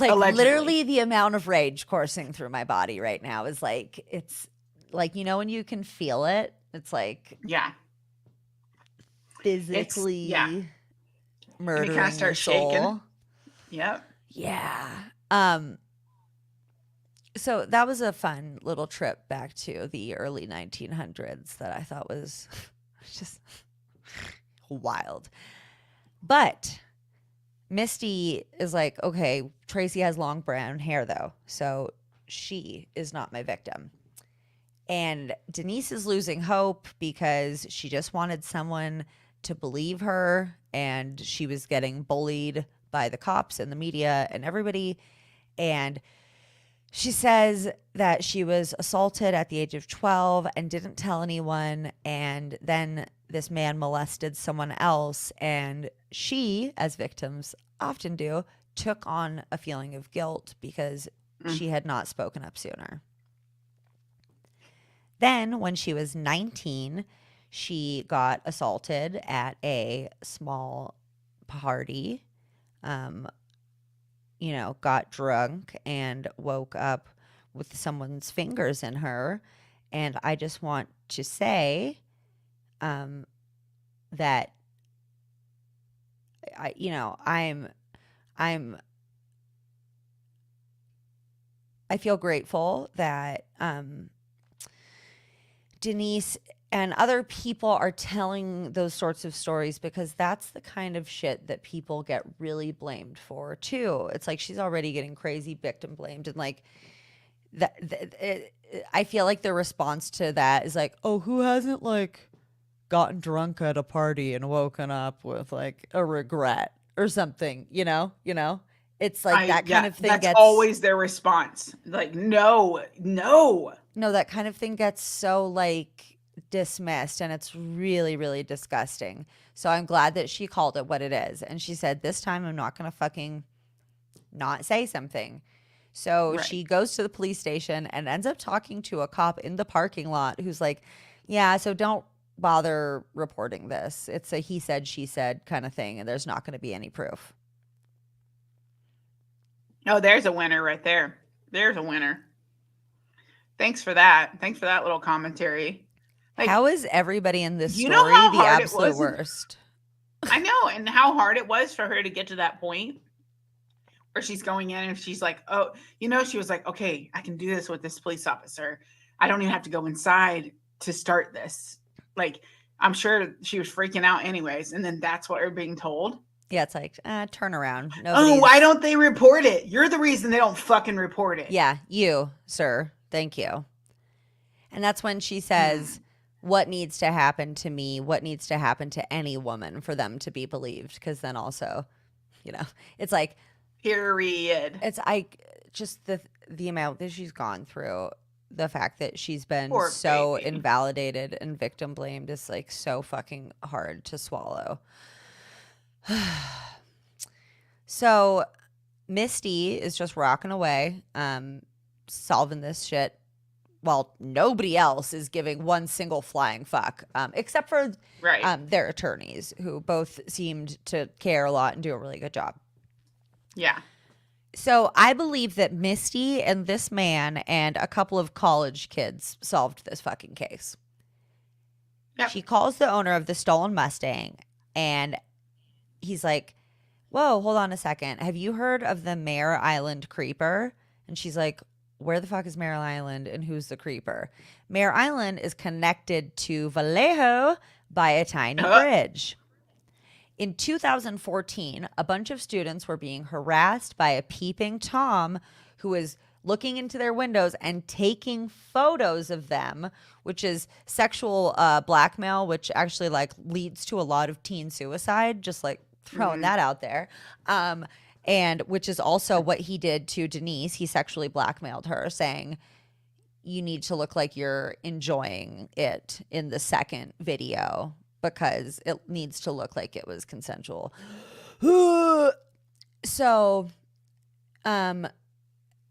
Like, Allegedly. literally the amount of rage coursing through my body right now is like, it's like, you know, when you can feel it, it's like physically murdering you kind of start your soul. shaking. Yep. Yeah. So that was a fun little trip back to the early 1900s that I thought was just wild. But Misty is like, okay, Tracy has long brown hair though, so she is not my victim. And Denise is losing hope because she just wanted someone to believe her, and she was getting bullied by the cops and the media and everybody. And she says that she was assaulted at the age of 12 and didn't tell anyone. And then this man molested someone else. And she, as victims often do, took on a feeling of guilt because she had not spoken up sooner. Then, when she was 19, she got assaulted at a small party. You know, got drunk and woke up with someone's fingers in her. And I just want to say that I feel grateful that Denise and other people are telling those sorts of stories, because that's the kind of shit that people get really blamed for too. It's like she's already getting crazy victim blamed, and like I feel like the response to that is like, oh, who hasn't like gotten drunk at a party and woken up with like a regret or something, you know? It's like that kind of thing that's gets always their response. Like, no. that kind of thing gets so like dismissed, and it's really, really disgusting. So I'm glad that she called it what it is. And she said, this time I'm not going to fucking not say something. So she goes to the police station and ends up talking to a cop in the parking lot who's like, yeah, so don't bother reporting this. It's a he said, she said kind of thing, and there's not going to be any proof. Oh, there's a winner right there. There's a winner. Thanks for that. Thanks for that little commentary. Like, how is everybody in this story the absolute worst? I know, and how hard it was for her to get to that point where she's going in and she's like, oh, she was like, okay, I can do this with this police officer. I don't even have to go inside to start this. Like, I'm sure she was freaking out anyways. And then that's what we're being told. Yeah, it's like, turn around. Oh, why don't they report it? You're the reason they don't fucking report it. Yeah, you, sir. Thank you. And that's when she says, what needs to happen to me? What needs to happen to any woman for them to be believed? Because then also, it's like, period. It's just the amount that she's gone through, the fact that she's been so invalidated and victim blamed is like so fucking hard to swallow. So Misty is just rocking away, solving this shit, while nobody else is giving one single flying fuck, except for their attorneys, who both seemed to care a lot and do a really good job. Yeah. So I believe that Misty and this man and a couple of college kids solved this fucking case. Yep. She calls the owner of the stolen Mustang, and he's like, whoa, hold on a second. Have you heard of the Mare Island Creeper? And she's like, where the fuck is Mare Island and who's the creeper? Mare Island is connected to Vallejo by a tiny bridge. In 2014, a bunch of students were being harassed by a peeping Tom who was looking into their windows and taking photos of them, which is sexual blackmail, which actually like leads to a lot of teen suicide, just like throwing that out there. And which is also what he did to Denise. He sexually blackmailed her, saying, you need to look like you're enjoying it in the second video because it needs to look like it was consensual. So,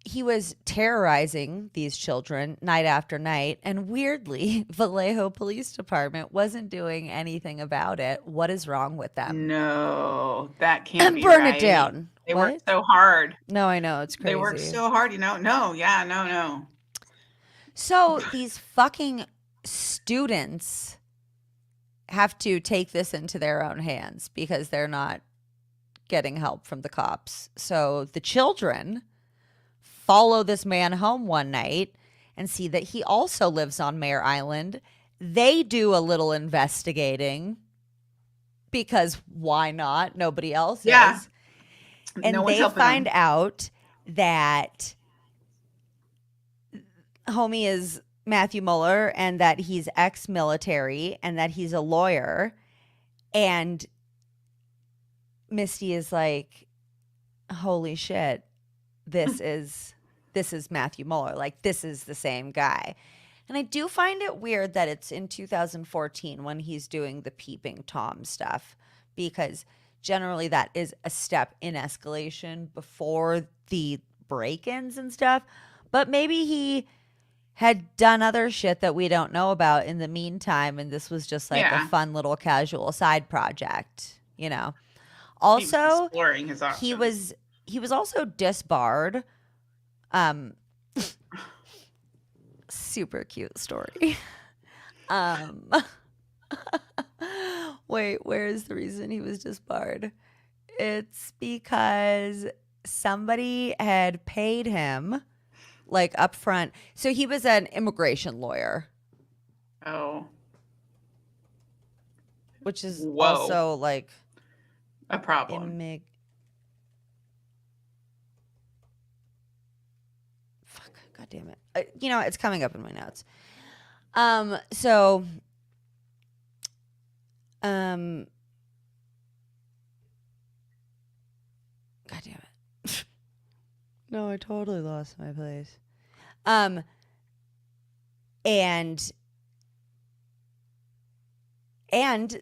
he was terrorizing these children night after night, and weirdly, Vallejo Police Department wasn't doing anything about it. What is wrong with them? No, that can't be Burn right. it down. They What? worked so hard. No, I know, it's crazy. They worked so hard, you know. No, yeah, no. So these fucking students have to take this into their own hands because they're not getting help from the cops. So the children follow this man home one night and see that he also lives on Mare Island. They do a little investigating because why not? Nobody else is. And No they find out that homie is Matthew Mueller and that he's ex-military and that he's a lawyer. And Misty is like, holy shit, this is Matthew Mueller. Like, this is the same guy. And I do find it weird that it's in 2014 when he's doing the peeping Tom stuff, because generally that is a step in escalation before the break-ins and stuff. But maybe he had done other shit that we don't know about in the meantime, and this was just like a fun little casual side project, you know. Also, exploring his options. He was also disbarred. Super cute story. Wait, where's the reason he was disbarred? It's because somebody had paid him like up front. So he was an immigration lawyer. Oh. Which is also like a problem. Fuck, God damn it. You know, it's coming up in my notes. God damn it. No, I totally lost my place. And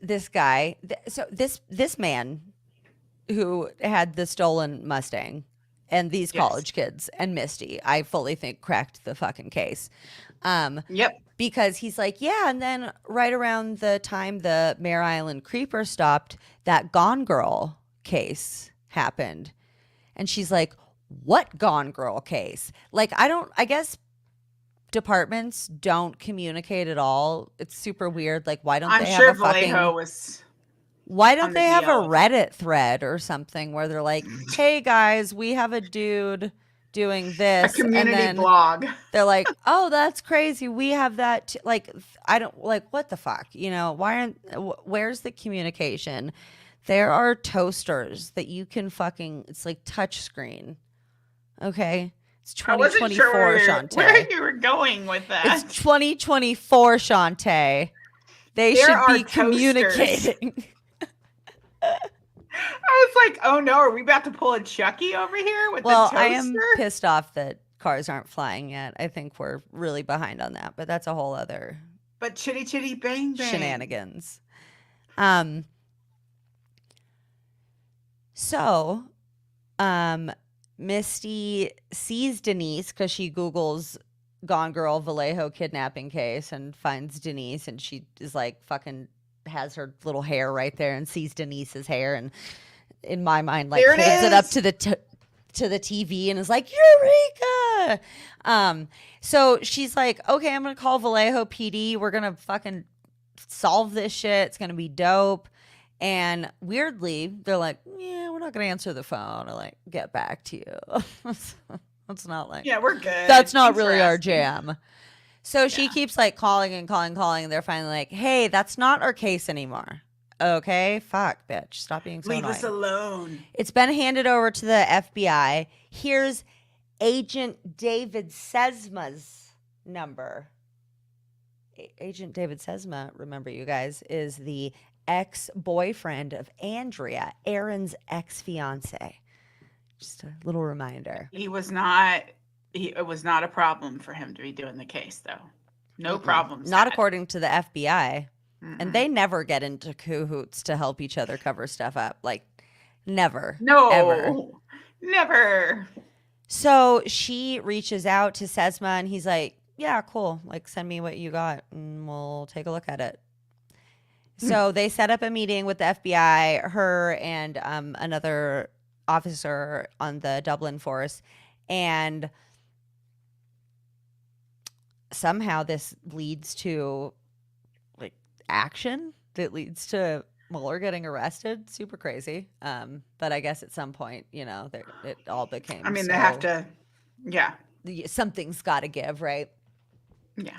this guy, so this man who had the stolen Mustang and these college kids and Misty, I fully think cracked the fucking case. Yep. Because he's like, yeah, and then right around the time the Mare Island Creeper stopped, that Gone Girl case happened. And she's like, what Gone Girl case? Like, I guess departments don't communicate at all. It's super weird. Like, why don't they have a fucking... Why don't they have a Reddit thread or something where they're like, hey guys, we have a dude doing this. A community blog. They're like, oh, that's crazy. We have that. Like, I don't, like, what the fuck? You know, where's the communication? There are toasters that you can fucking, it's like touch screen. Okay. It's 2024, Shantae. Where you were going with that. It's 2024, Shantae. There should be communicating. I was like, oh no, are we about to pull a Chucky over here with the toaster? I am pissed off that cars aren't flying yet. I think we're really behind on that, but that's a whole other... But chitty chitty bang bang. Shenanigans. So, Misty sees Denise because she Googles Gone Girl Vallejo kidnapping case and finds Denise, and she is like fucking has her little hair right there and sees Denise's hair, and in my mind like holds it up to the TV and is like, Eureka! So she's like, okay, I'm gonna call Vallejo PD. We're gonna fucking solve this shit. It's gonna be dope. And weirdly, they're like, yeah, we're not going to answer the phone or like get back to you. That's not like, yeah, we're good. That's not really our jam. So she keeps like calling and calling. And they're finally like, hey, that's not our case anymore. Okay, fuck, bitch. Stop being so Leave annoying. us alone. It's been handed over to the FBI. Here's Agent David Sesma's number. Agent David Sesma, remember you guys, is the ex-boyfriend of Andrea, Aaron's ex-fiance. Just a little reminder. It was not a problem for him to be doing the case, though. No problems. Not according to the FBI. Mm-mm. And they never get into cahoots to help each other cover stuff up. Like, never. No. Ever. Never. So she reaches out to Sesma and he's like, yeah, cool. Like, send me what you got and we'll take a look at it. So they set up a meeting with the FBI, her and another officer on the Dublin force. And somehow this leads to like action that leads to Mueller getting arrested. Super crazy. But I guess at some point, you know, it all became. I mean, they have to. Yeah. Something's got to give, right? Yeah.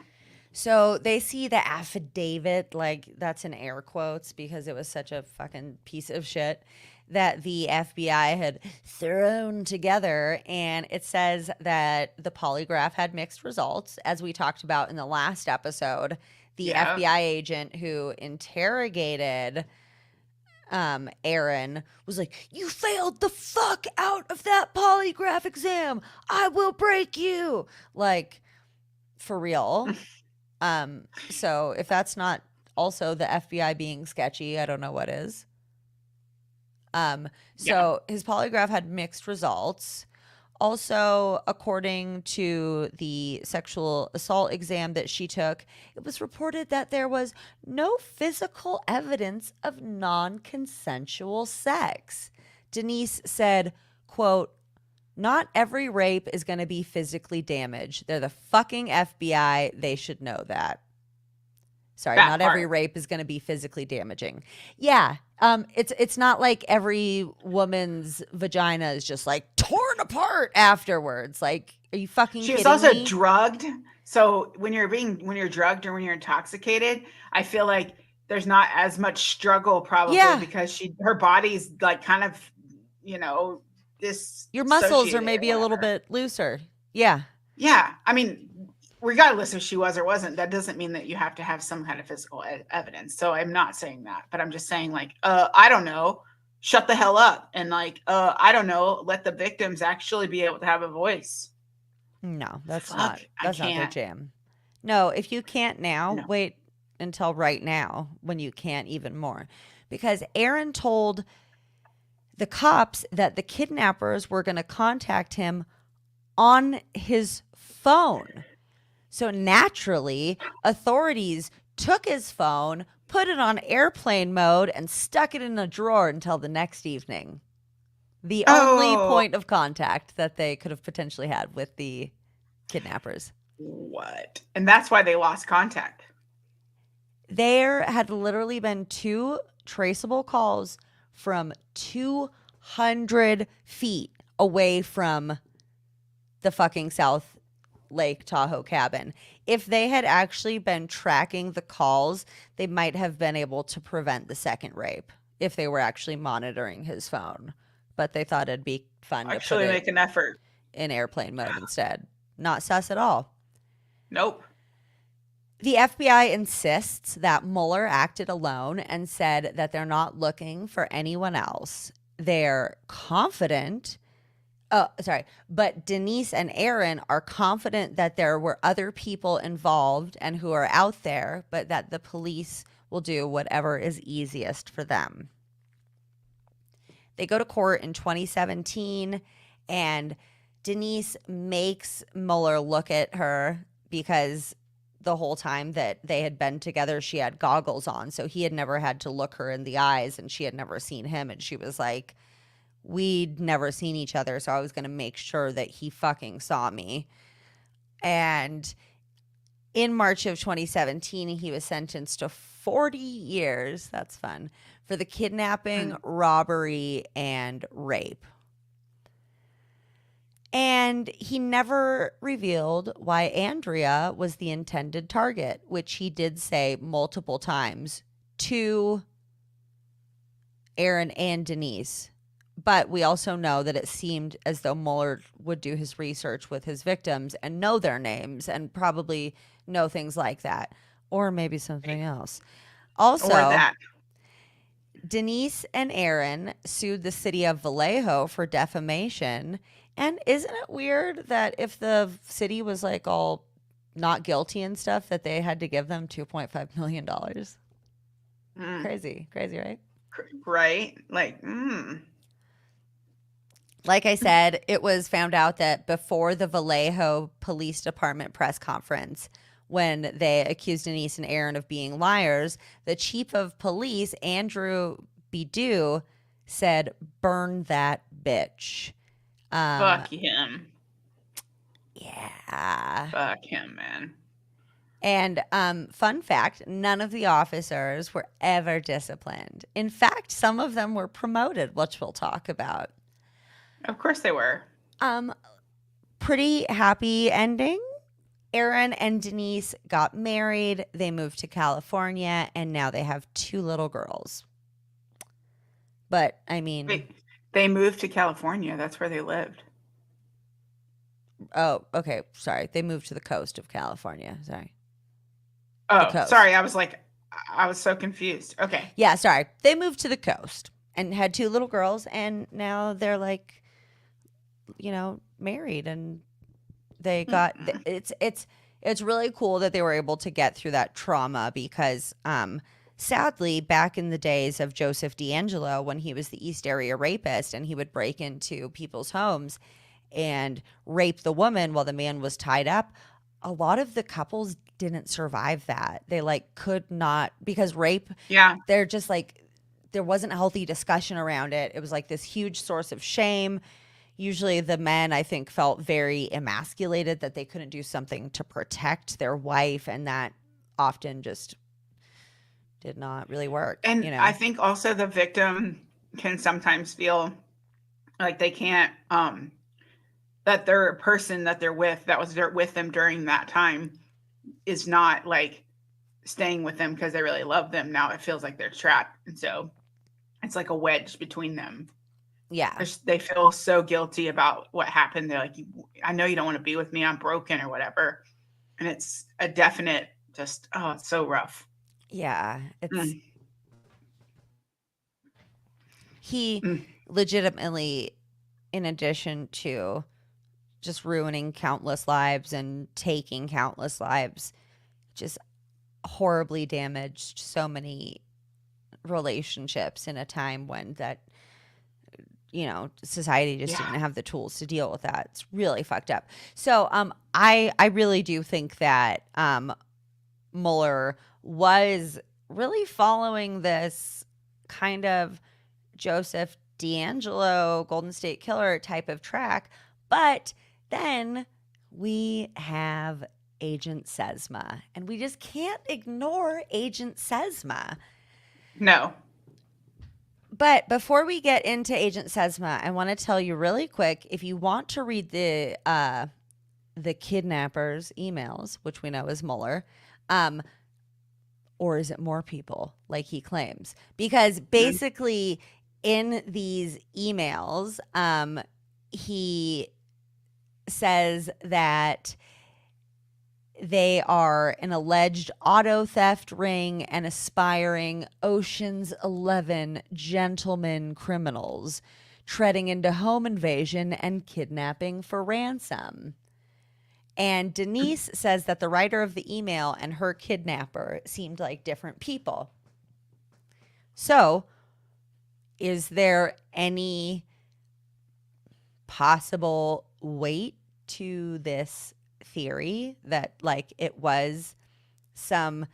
So they see the affidavit, like that's in air quotes because it was such a fucking piece of shit that the FBI had thrown together. And it says that the polygraph had mixed results, as we talked about in the last episode. The FBI agent who interrogated Aaron was like, you failed the fuck out of that polygraph exam. I will break you. Like, for real. So if that's not also the FBI being sketchy, I don't know what is. So his polygraph had mixed results. Also, according to the sexual assault exam that she took, it was reported that there was no physical evidence of non-consensual sex. Denise said, quote, not every rape is going to be physically damaged. They're the fucking FBI. They should know that. Sorry, not every rape is going to be physically damaging. Yeah, it's not like every woman's vagina is just like torn apart afterwards. Like, are you fucking kidding me? She was also drugged. So when you're drugged or when you're intoxicated, I feel like there's not as much struggle probably because her body's like kind of, you know, this. Your muscles are maybe a little bit looser. Yeah. Yeah. I mean, regardless if she was or wasn't, that doesn't mean that you have to have some kind of physical evidence. So I'm not saying that, but I'm just saying like, I don't know, shut the hell up. And like, I don't know, let the victims actually be able to have a voice. No, that's not their jam. No, if you can't now, wait until right now when you can't even more. Because Aaron told the cops that the kidnappers were going to contact him on his phone. So naturally, authorities took his phone, put it on airplane mode, and stuck it in a drawer until the next evening. The only point of contact that they could have potentially had with the kidnappers. What? And that's why they lost contact. There had literally been 2 traceable calls from 200 feet away from the fucking South Lake Tahoe cabin. If they had actually been tracking the calls, they might have been able to prevent the second rape if they were actually monitoring his phone. But they thought it'd be fun to actually make an effort in airplane mode instead. Not sus at all. Nope. The FBI insists that Mueller acted alone and said that they're not looking for anyone else. They're confident. But Denise and Aaron are confident that there were other people involved and who are out there, but that the police will do whatever is easiest for them. They go to court in 2017, and Denise makes Mueller look at her because the whole time that they had been together, she had goggles on. So he had never had to look her in the eyes, and she had never seen him. And she was like, we'd never seen each other, so I was going to make sure that he fucking saw me. And in March of 2017, he was sentenced to 40 years. That's fun. For the kidnapping, robbery, and rape. And he never revealed why Andrea was the intended target, which he did say multiple times to Aaron and Denise. But we also know that it seemed as though Mueller would do his research with his victims and know their names and probably know things like that. Or maybe something else. Or Also, that. Denise and Aaron sued the city of Vallejo for defamation. And isn't it weird that if the city was like all not guilty and stuff, that they had to give them $2.5 million? Mm, Crazy, crazy, right? right? Like, Like I said, it was found out that before the Vallejo Police Department press conference, when they accused Denise and Aaron of being liars, the chief of police, Andrew Bidu, said, "Burn that bitch." Um, fuck him. yeah. Fuck him, man. And fun fact, none of the officers were ever disciplined. In fact, some of them were promoted, which we'll talk about. Of course they were. Um, Pretty happy ending. Aaron and Denise got married. They moved to California, and now they have 2 little girls. But I mean, They moved to California. That's where they lived. oh, okay, sorry. They moved to the coast of California. Sorry. Oh, coast. sorry. I was so confused. Okay. Yeah, sorry. They moved to the coast and had 2 little girls, and now they're like, married, and they got it's really cool that they were able to get through that trauma because sadly, back in the days of Joseph D'Angelo, when he was the East Area rapist and he would break into people's homes and rape the woman while the man was tied up, a lot of the couples didn't survive that. They could not, because rape, Yeah. they're just there wasn't a healthy discussion around it. It was like this huge source of shame. Usually the men, I think, felt very emasculated that they couldn't do something to protect their wife, and that often just did not really work. And I think also the victim can sometimes feel like they can't, that their person that they're with, that was with them during that time, is not like staying with them because they really love them. Now it feels like they're trapped. And so it's like a wedge between them. Yeah. They feel so guilty about what happened. They're like, I know you don't want to be with me. I'm broken or whatever. And it's a definite just, oh, it's so rough. Yeah. It's he Mm. legitimately, in addition to just ruining countless lives and taking countless lives, just horribly damaged so many relationships in a time when that society just didn't have the tools to deal with that. It's really fucked up. So I really do think that Mueller was really following this kind of Joseph D'Angelo Golden State Killer type of track, but then we have Agent Sesma, and we just can't ignore Agent Sesma. No. But before we get into Agent Sesma, I want to tell you really quick, if you want to read the kidnappers' emails, which we know is Mueller, or is it more people like he claims? Because basically in these emails, he says that they are an alleged auto theft ring and aspiring Ocean's 11 gentlemen criminals treading into home invasion and kidnapping for ransom. And Denise says that the writer of the email and her kidnapper seemed like different people. So, is there any possible weight to this theory that it was some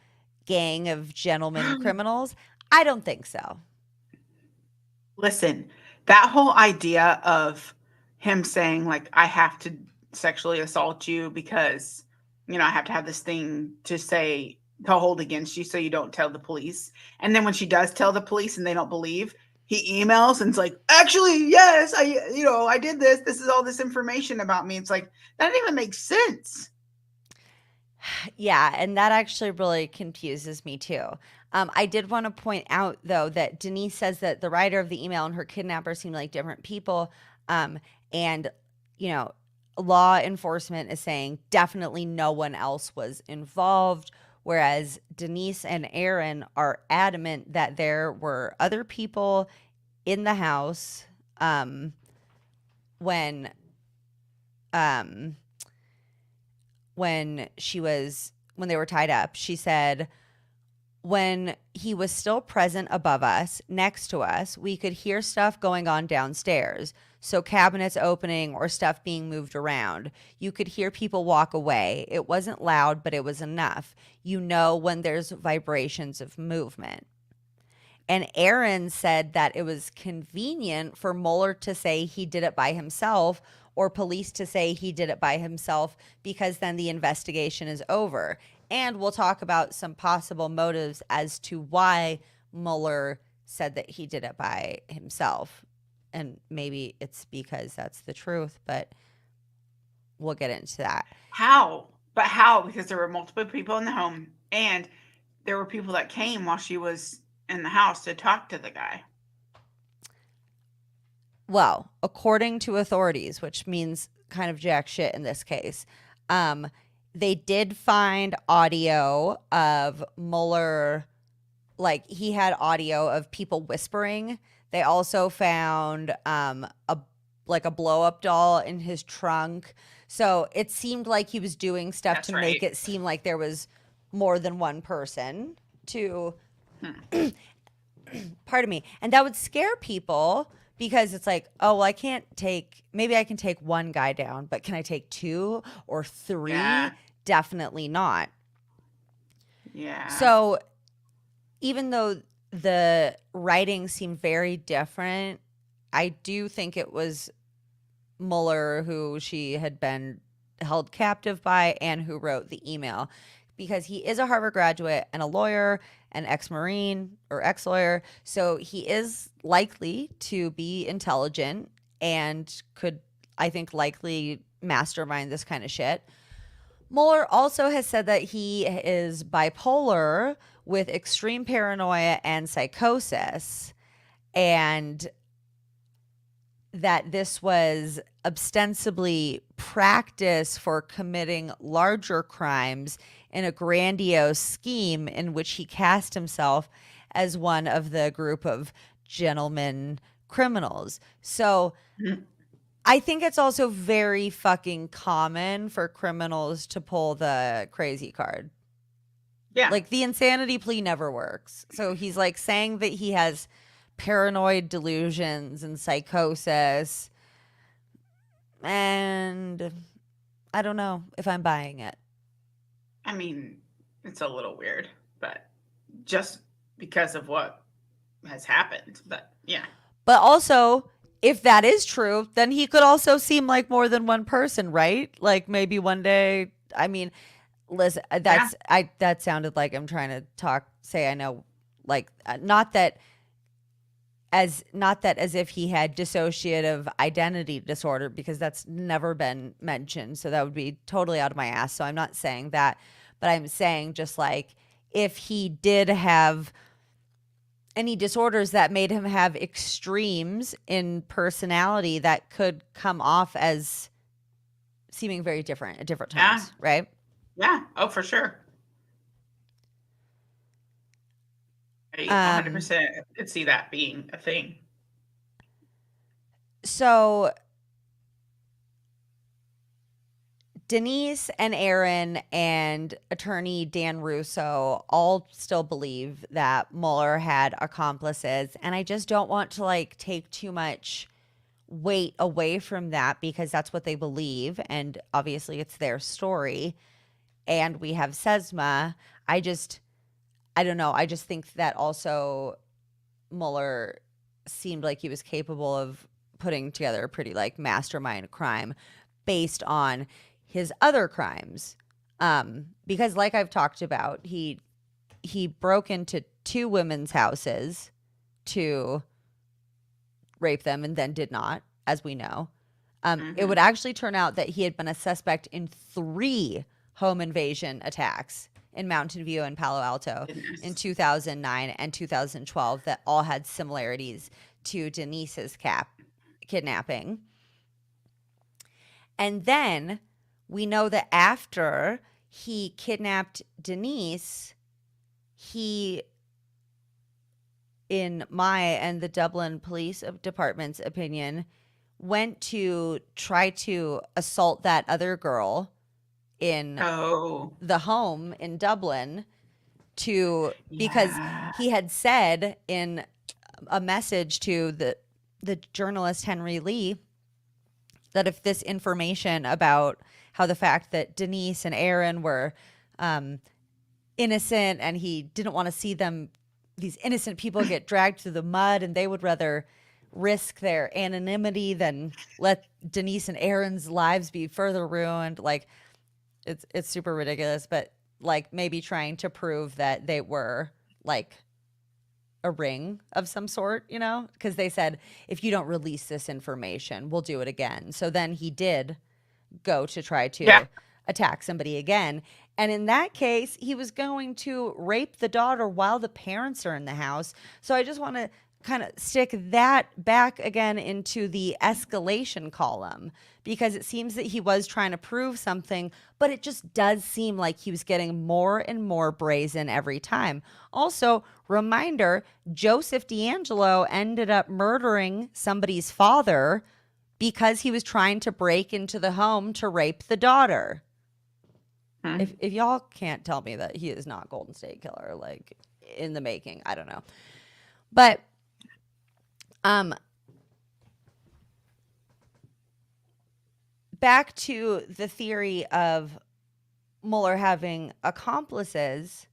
gang of gentlemen criminals? I don't think so. Listen, that whole idea of him saying I have to sexually assault you because I have to have this thing to hold against you so you don't tell the police. And then when she does tell the police and they don't believe, he emails and it's like, actually, yes, I did this. This is all this information about me. It's like, that didn't even make sense. Yeah, and that actually really confuses me too. I did want to point out, though, that Denise says that the writer of the email and her kidnapper seemed like different people. And, you know, law enforcement is saying definitely no one else was involved, whereas Denise and Aaron are adamant that there were other people in the house when um, when they were tied up. She said, when he was still present above us, next to us, we could hear stuff going on downstairs. So cabinets opening or stuff being moved around. You could hear people walk away. It wasn't loud, but it was enough. You know when there's vibrations of movement. And Aaron said that it was convenient for Mueller to say he did it by himself or police to say he did it by himself because then the investigation is over. And we'll talk about some possible motives as to why Mueller said that he did it by himself. And maybe it's because that's the truth, but we'll get into that. How? But how? Because there were multiple people in the home, and there were people that came while she was in the house to talk to the guy. Well, according to authorities, which means kind of jack shit in this case, they did find audio of Mueller, like he had audio of people whispering. They also found a blow up doll in his trunk. So it seemed like he was doing stuff That's to right. make it seem like there was more than one person to pardon me. And that would scare people because it's like, oh, well, maybe I can take one guy down, but can I take two or three? Yeah. Definitely not. Yeah. So even though the writing seemed very different, I do think it was Mueller who she had been held captive by and who wrote the email, because he is a Harvard graduate and a lawyer, an ex-Marine or ex-lawyer. So he is likely to be intelligent and could, I think, likely mastermind this kind of shit. Mueller also has said that he is bipolar with extreme paranoia and psychosis, and that this was ostensibly practice for committing larger crimes in a grandiose scheme in which he cast himself as one of the group of gentlemen criminals. So I think it's also very fucking common for criminals to pull the crazy card. Yeah. Like the insanity plea never works. So he's like saying that he has paranoid delusions and psychosis. And I don't know if I'm buying it. I mean, it's a little weird, but just because of what has happened. But yeah. But also, if that is true, then he could also seem like more than one person, right? Like maybe one day, I mean, listen, that sounded like I'm trying to say I know, like not that as if he had dissociative identity disorder, because that's never been mentioned. So that would be totally out of my ass. So I'm not saying that, but I'm saying just like if he did have any disorders that made him have extremes in personality that could come off as seeming very different at different times, right? Yeah. Oh, for sure. I 100% could see that being a thing. So Denise and Aaron and attorney Dan Russo all still believe that Mueller had accomplices. And I just don't want to like take too much weight away from that because that's what they believe. And obviously it's their story. And we have Sesma. I don't know. I just think that also Mueller seemed like he was capable of putting together a pretty like mastermind crime based on his other crimes. Because like I've talked about, he broke into 2 women's houses to rape them and then did not, as we know. It would actually turn out that he had been a suspect in 3 home invasion attacks in Mountain View and Palo Alto in 2009 and 2012 that all had similarities to Denise's kidnapping. And then we know that after he kidnapped Denise, he, in my and the Dublin Police Department's opinion, went to try to assault that other girl in the home in Dublin because he had said in a message to the journalist Henry Lee that if this information about how the fact that Denise and Aaron were innocent and he didn't want to see these innocent people get dragged through the mud, and they would rather risk their anonymity than let Denise and Aaron's lives be further ruined. Like, it's super ridiculous, but like maybe trying to prove that they were like a ring of some sort, you know, because they said, if you don't release this information, we'll do it again. So then he did go to try to attack somebody again. And in that case, he was going to rape the daughter while the parents are in the house. So I just want to kind of stick that back again into the escalation column, because it seems that he was trying to prove something, but it just does seem like he was getting more and more brazen every time. Also, reminder, Joseph D'Angelo ended up murdering somebody's father because he was trying to break into the home to rape the daughter. If y'all can't tell me that he is not Golden State Killer, like in the making, I don't know. But back to the theory of Mueller having accomplices,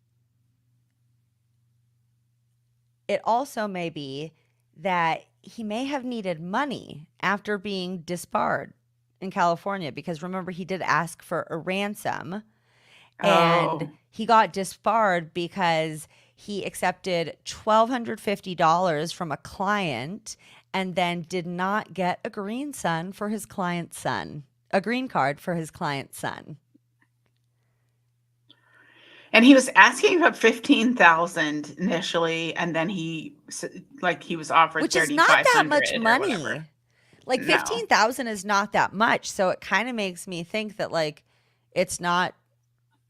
it also may be that he may have needed money after being disbarred in California, because remember, he did ask for a ransom. And he got disbarred because he accepted $1,250 from a client and then did not get a green card for his client's son. And he was asking for $15,000 initially, and then he was offered $3,500, which is not that much money. Whatever. Like $15,000 is not that much, so it kind of makes me think that like it's not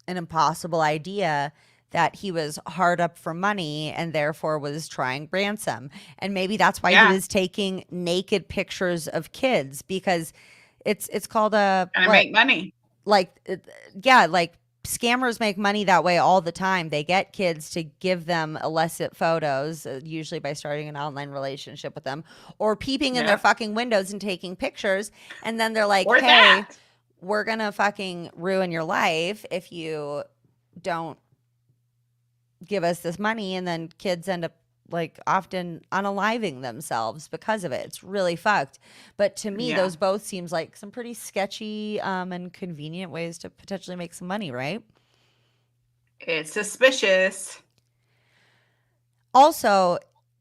an impossible idea that he was hard up for money and therefore was trying ransom. And maybe that's why he was taking naked pictures of kids, because it's called make money. Like scammers make money that way all the time. They get kids to give them illicit photos, usually by starting an online relationship with them or peeping in their fucking windows and taking pictures. And then they're like, hey, we're going to fucking ruin your life if you don't give us this money. And then kids end up like often unaliving themselves because of it. It's really fucked. But to me, those both seems like some pretty sketchy and convenient ways to potentially make some money, right? It's suspicious. Also,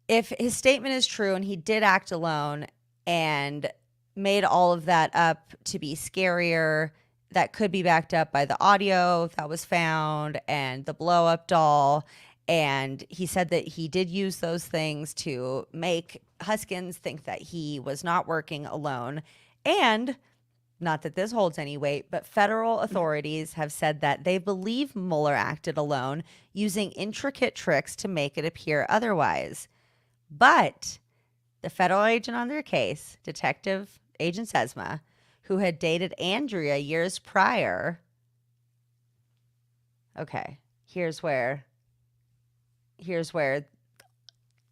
if his statement is true and he did act alone and made all of that up to be scarier, that could be backed up by the audio that was found and the blow up doll. And he said that he did use those things to make Huskins think that he was not working alone. And not that this holds any weight, but federal authorities have said that they believe Mueller acted alone, using intricate tricks to make it appear otherwise. But the federal agent on their case, Detective Agent Sesma, who had dated Andrea years prior. Okay, here's where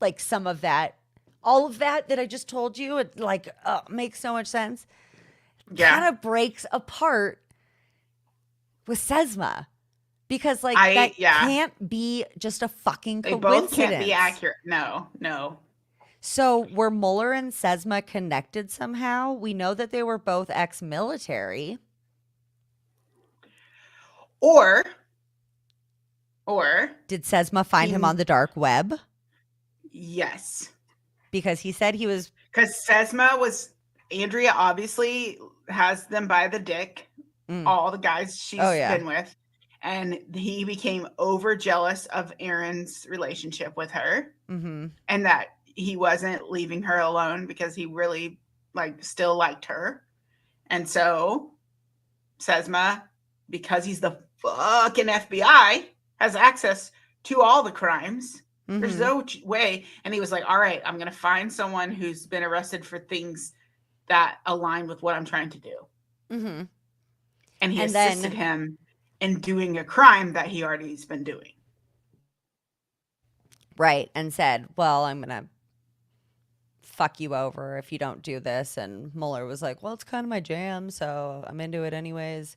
like some of that, all of that I just told you, it like makes so much sense. Kind of breaks apart with Sesma, because like that can't be just a fucking coincidence. They both can't be accurate. No. So were Mueller and Sesma connected somehow? We know that they were both ex-military. Or did Sesma find him on the dark web? Yes. Because he said he was... Because Andrea obviously has them by the dick. all the guys Oh, she's yeah. been with. And he became over jealous of Aaron's relationship with her, Mm-hmm. and that he wasn't leaving her alone because he really still liked her. And so Sesma, because he's the fucking FBI, has access to all the crimes. There's Mm-hmm. no way. And he was like, all right, I'm going to find someone who's been arrested for things that align with what I'm trying to do. Mm-hmm. And he And assisted then, him in doing a crime that he already's been doing. right, and said, well, I'm going to fuck you over if you don't do this. And Mueller was like, well, it's kind of my jam, so I'm into it anyways.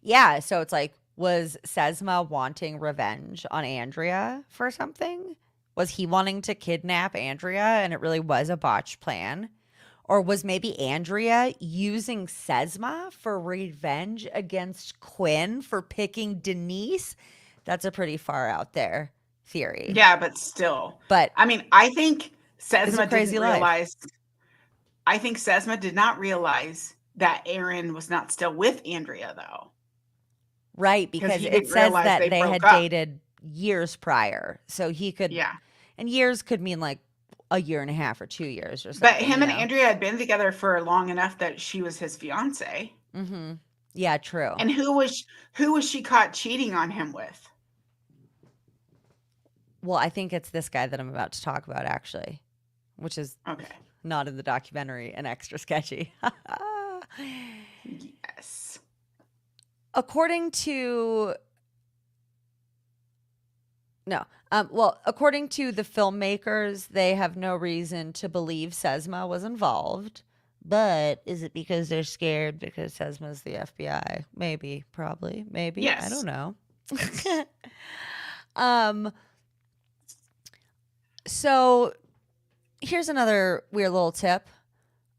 Yeah, so it's like, was Sesma wanting revenge on Andrea for something? Was he wanting to kidnap Andrea and it really was a botched plan? Or was maybe Andrea using Sesma for revenge against Quinn for picking Denise? That's a pretty far out there theory. Yeah, but still. But I mean, I think it's a Sesma crazy didn't life. realize. I think Sesma did not realize that Aaron was not still with Andrea, though. Right, Because because he it didn't says realize that they they broke had up. dated years prior. So he could, Yeah. and years could mean like a year and a half or 2 years or But something, him you and know? Andrea had been together for long enough that she was his fiance. Mm-hmm. Yeah, true. And who was she caught cheating on him with? Well, I think it's this guy that I'm about to talk about, actually, which is Okay. not in the documentary and extra sketchy. Yes. According to No. According to the filmmakers, they have no reason to believe Sesma was involved. But is it because they're scared because Sesma's the FBI? Maybe, probably, maybe. I Yes. don't know. um. So here's another weird little tip.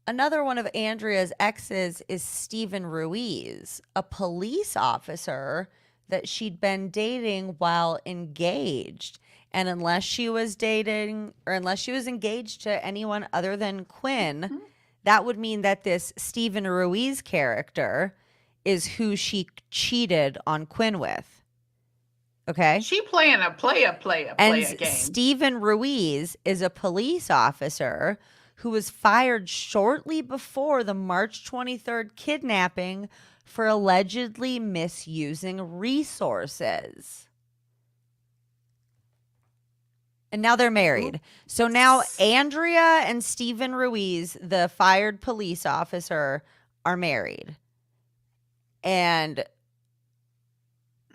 Another one of Andrea's exes is Stephen Ruiz, a police officer that she'd been dating while engaged. And unless she was dating or unless she was engaged to anyone other than Quinn, that would mean that this Stephen Ruiz character is who she cheated on Quinn with. Okay? She playing a And game. Stephen Ruiz is a police officer who was fired shortly before the March 23rd kidnapping for allegedly misusing resources. And now they're married. So now Andrea and Stephen Ruiz, the fired police officer, are married. And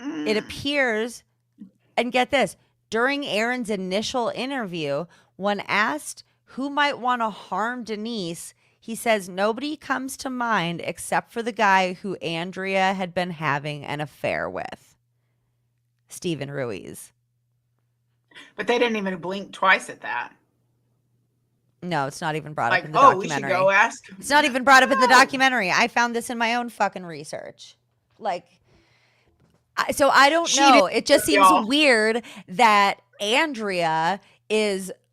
it appears, and get this, during Aaron's initial interview, when asked who might want to harm Denise, he says nobody comes to mind except for the guy who Andrea had been having an affair with, Stephen Ruiz. But they didn't even blink twice at that. No, it's not even brought up in the We should documentary. go ask. It's not even brought up in the documentary. I found this in my own fucking research. So I don't know. It just seems weird that Andrea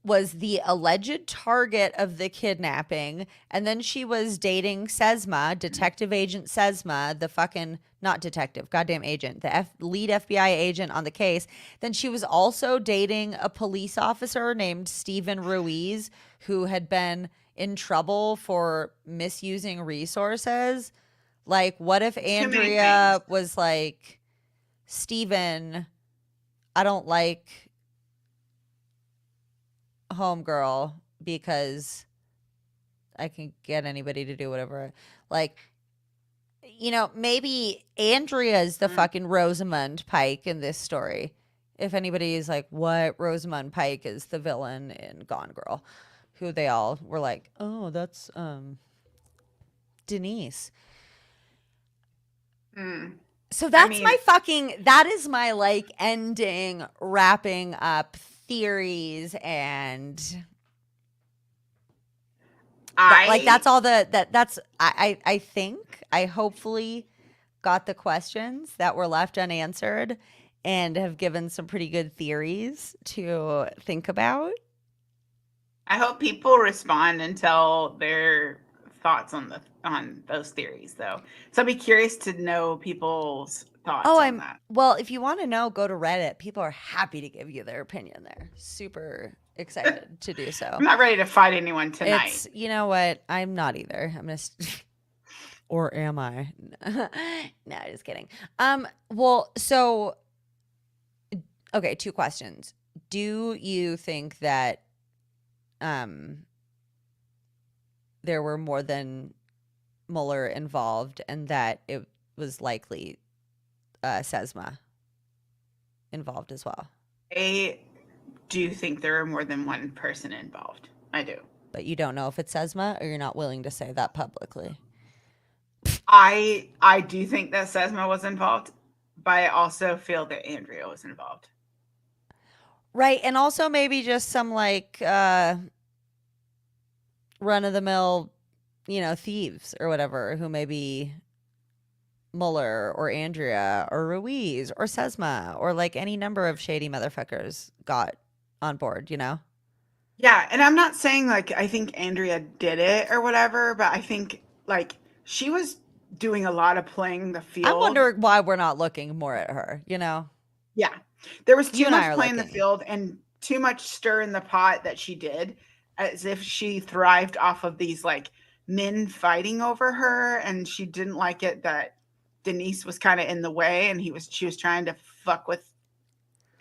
was the alleged target of the kidnapping, and then she was dating Sesma, Detective Agent Sesma, the fucking not detective, goddamn agent, the lead FBI agent on the case. Then she was also dating a police officer named Stephen Ruiz, who had been in trouble for misusing resources. Like, what if Andrea was like, Stephen, I don't like homegirl because I can get anybody to do whatever. Like, maybe Andrea is the fucking Rosamund Pike in this story. If anybody is like, what? Rosamund Pike is the villain in Gone Girl, who they all were like, oh, that's Denise. So that is my ending, wrapping up theories, and that's all I think I hopefully got the questions that were left unanswered and have given some pretty good theories to think about. I hope people respond and tell their thoughts on those theories, though. So I'd be curious to know people's thoughts Oh, on that. well, if you want to know, go to Reddit. People are happy to give you their opinion there. Super excited to do so. I'm not ready to fight anyone tonight. It's, you know what? I'm not either. I'm just, or am I? No, just kidding. Well, so, okay, 2 questions. Do you think that there were more than Mueller involved and that it was likely Sesma involved as well? I do think there are more than one person involved. I do. But you don't know if it's Sesma, or you're not willing to say that publicly? I do think that Sesma was involved, but I also feel that Andrea was involved. Right, and also maybe just some like run-of-the-mill, thieves or whatever who maybe Mueller or Andrea or Ruiz or Sesma or like any number of shady motherfuckers got on board, Yeah, and I'm not saying like I think Andrea did it or whatever, but I think like she was doing a lot of playing the field. I'm wondering why we're not looking more at her, Yeah. There was You too and I much are playing the looking. field and too much stir in the pot that she did, as if she thrived off of these like men fighting over her, and she didn't like it that Denise was kind of in the way and she was trying to fuck with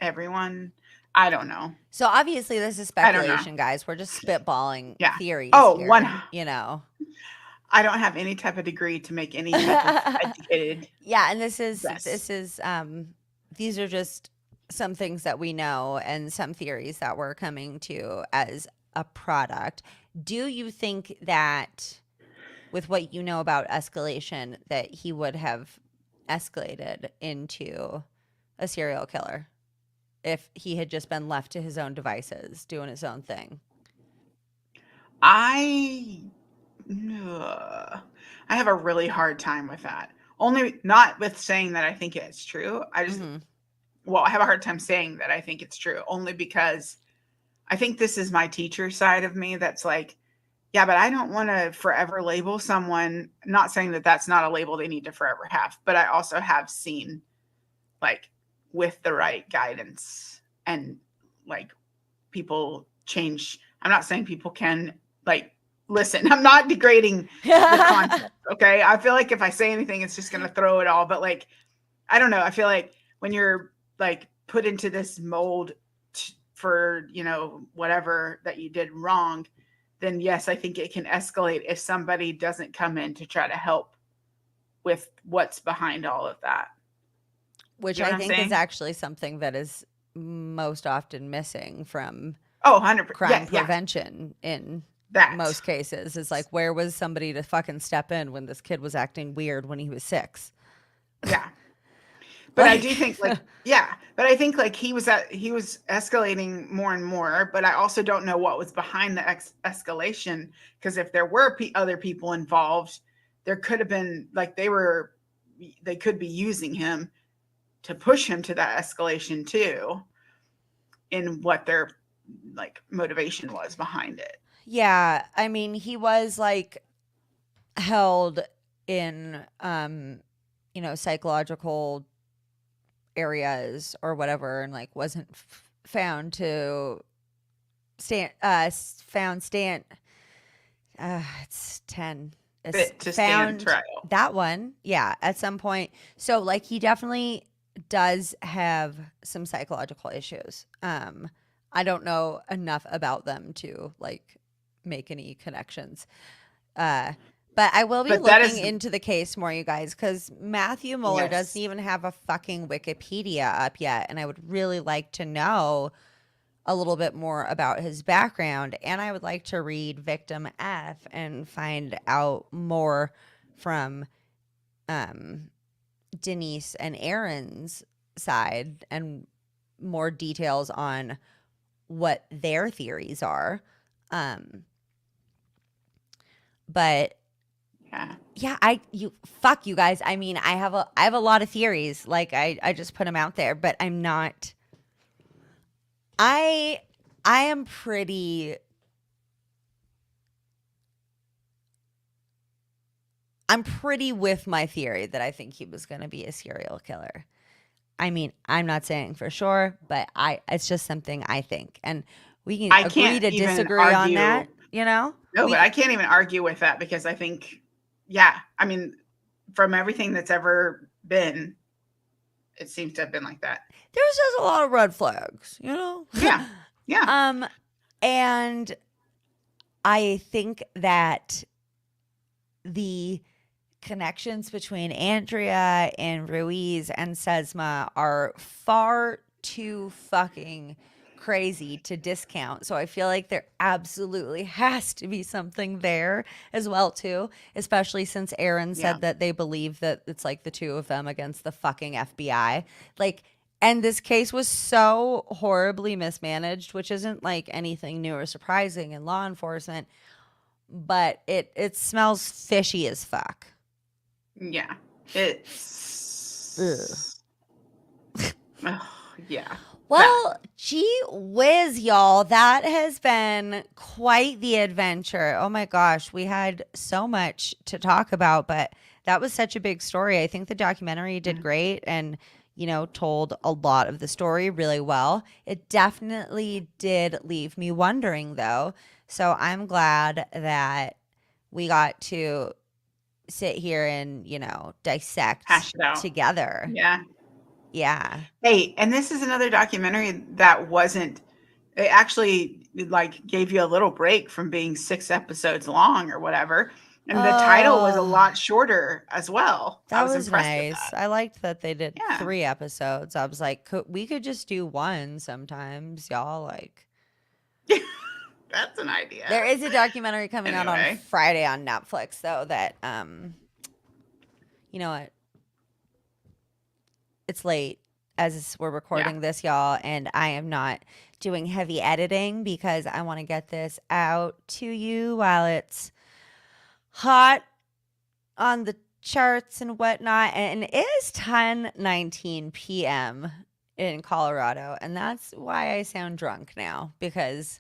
everyone. I don't know. So obviously this is I don't know. speculation, guys. We're just spitballing Yeah. theories Oh, here, one. I don't have any type of degree to make any type of educated. Yeah, and this is these are just some things that we know and some theories that we're coming to as a product. Do you think that with what you know about escalation that he would have escalated into a serial killer if he had just been left to his own devices doing his own thing? I have a really hard time with that. Only not with saying that I think it's true. I just I have a hard time saying that I think it's true, only because I think this is my teacher side of me that's like, yeah, but I don't want to forever label someone. Not saying that that's not a label they need to forever have, but I also have seen like with the right guidance and like people change. I'm not saying people can like listen. I'm not degrading the concept. Okay. I feel like if I say anything, it's just going to throw it all. But like, I don't know. I feel like when you're like put into this mold for, whatever that you did wrong, then yes, I think it can escalate if somebody doesn't come in to try to help with what's behind all of that. Which I think is actually something that is most often missing from 100% crime prevention in most cases. Is like, where was somebody to fucking step in when this kid was acting weird when he was 6? Yeah. But I do think but I think like he was escalating more and more, but I also don't know what was behind the escalation, because if there were other people involved, there could have been like they could be using him to push him to that escalation too, in what their like motivation was behind it. Yeah, I mean, he was like held in psychological areas or whatever, and like wasn't found to stand it's 10 Fit to found stand trial. That one, yeah, at some point. So like he definitely does have some psychological issues. I don't know enough about them to like make any connections. But I will be looking into the case more, you guys, because Matthew Mueller doesn't even have a fucking Wikipedia up yet. And I would really like to know a little bit more about his background. And I would like to read Victim F and find out more from Denise and Aaron's side and more details on what their theories are. But fuck you guys. I mean, I have a lot of theories. Like I just put them out there, but I'm not. I am pretty I'm pretty with my theory that I think he was going to be a serial killer. I mean, I'm not saying for sure, but it's just something I think. And we can I agree can't to even disagree on that, argue. you know? No, We but can, I can't even argue with that because I think, yeah, I mean, from everything that's ever been, it seems to have been like that. there's just a lot of red flags, you know? Yeah. Yeah. And I think that the connections between Andrea and Ruiz and Sesma are far too fucking crazy to discount. So I feel like there absolutely has to be something there as well too, especially since Aaron Yeah. said that they believe that it's like the two of them against the fucking FBI. Like, and this case was so horribly mismanaged, which isn't like anything new or surprising in law enforcement, but it smells fishy as fuck. Yeah. Ugh. It's. Oh, yeah. That. Well, gee whiz, y'all. That has been quite the adventure. Oh my gosh, we had so much to talk about, but that was such a big story. I think the documentary did great and, you know, told a lot of the story really well. It definitely did leave me wondering, though. So I'm glad that we got to sit here and, you know, dissect Hash it out. together. Yeah. Yeah. Hey, and this is another documentary that wasn't, it actually like gave you a little break from being 6 episodes long or whatever. And the title was a lot shorter as well. I That was was impressed with nice. that. I liked that they did Yeah. 3 episodes. I was like, we could just do one sometimes, y'all. Like, That's an idea. there is a documentary coming out on Anyway. Friday on Netflix, though, that, you know what? It's late as we're recording this, y'all, and I am not doing heavy editing because I want to get this out to you while it's hot on the charts and whatnot. And it is 10:19 p.m. in Colorado, and that's why I sound drunk now, because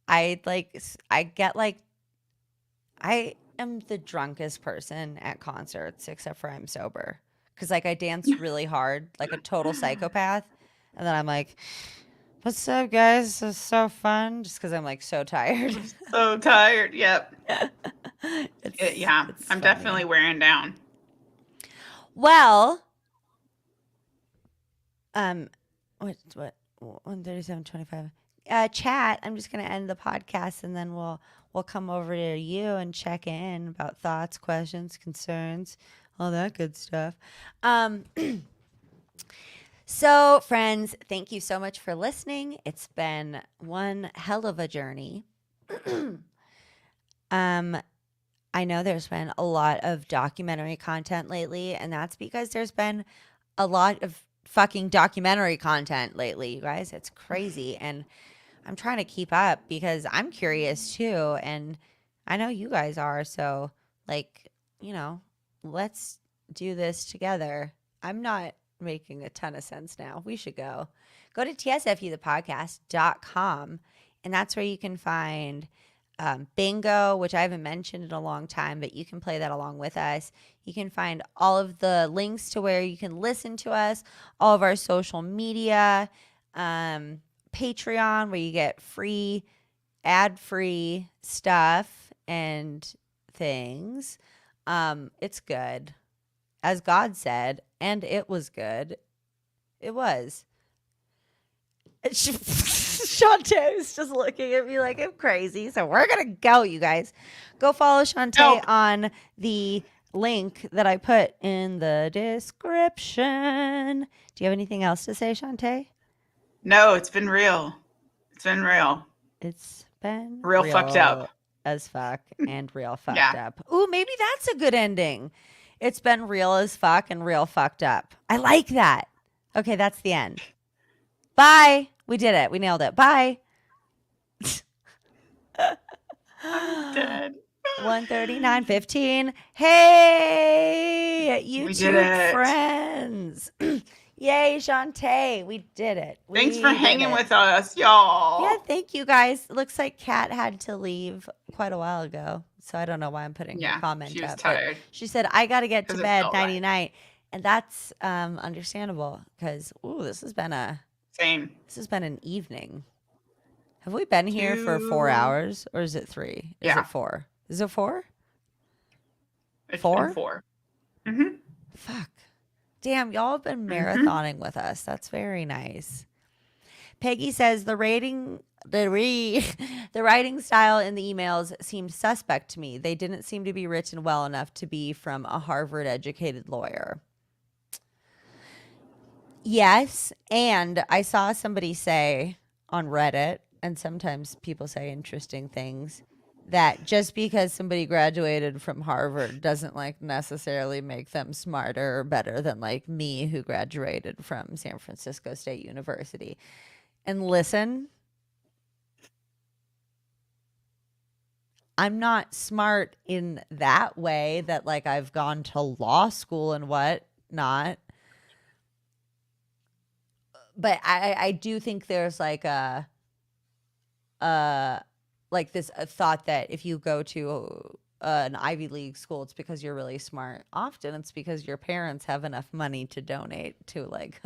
I am the drunkest person at concerts except for I'm sober, because like I dance really hard like a total psychopath, and then I'm like, what's up guys, this is so fun, just because I'm like so tired. So tired. Yep. Yeah. It's I'm funny. definitely wearing down. Well, what 1:37:25. Chat, I'm just gonna end the podcast and then we'll come over to you and check in about thoughts, questions, concerns, all that good stuff. So friends, thank you so much for listening. It's been one hell of a journey. I know there's been a lot of documentary content lately, and that's because there's been a lot of fucking documentary content lately, you guys. It's crazy. And I'm trying to keep up because I'm curious too. And I know you guys are. So, like, you know, let's do this together. I'm not making a ton of sense now. We should go. Go to tsfuthepodcast.com, and that's where you can find bingo, which I haven't mentioned in a long time, but you can play that along with us. You can find all of the links to where you can listen to us, all of our social media, Patreon, where you get free, ad-free stuff and things. It's good, as God said, and it was good. It was. Shantae is just looking at me like I'm crazy. So we're going to go, you guys. Go follow Shantae on the link that I put in the description. Do you have anything else to say, Shantae? No, it's been real. It's been real. It's been real fucked up as fuck and real fucked Yeah. up. Ooh, maybe that's a good ending. It's been real as fuck and real fucked up. I like that. Okay, that's the end. Bye. We did it. We nailed it. Bye. I'm dead. 1:39:15. Hey, We did YouTube it. friends. Yay, Shantae. We did it. Thanks for We did hanging it. with us, Yeah, y'all. thank you guys. Looks like Kat had to leave quite a while ago. So I don't know why I'm putting her Yeah, she comment was up. But tired she said, I got to get to because it bed felt nighty right. night. And that's understandable because this has been Same. an evening. Have we been here for 4 2, hours or is it 3? Is it yeah, 4? Is it 4? it's been 4? 4. Mm-hmm. Fuck. Damn, y'all have been Mm-hmm. marathoning with us. That's very nice. Peggy says the the writing style in the emails seemed suspect to me. They didn't seem to be written well enough to be from a Harvard educated lawyer. Yes, and I saw somebody say on Reddit, and sometimes people say interesting things, that just because somebody graduated from Harvard doesn't like necessarily make them smarter or better than like me who graduated from San Francisco State University. And listen, I'm not smart in that way that like I've gone to law school and whatnot. But I do think there's like like this thought that if you go to an Ivy League school, it's because you're really smart. Often it's because your parents have enough money to donate to like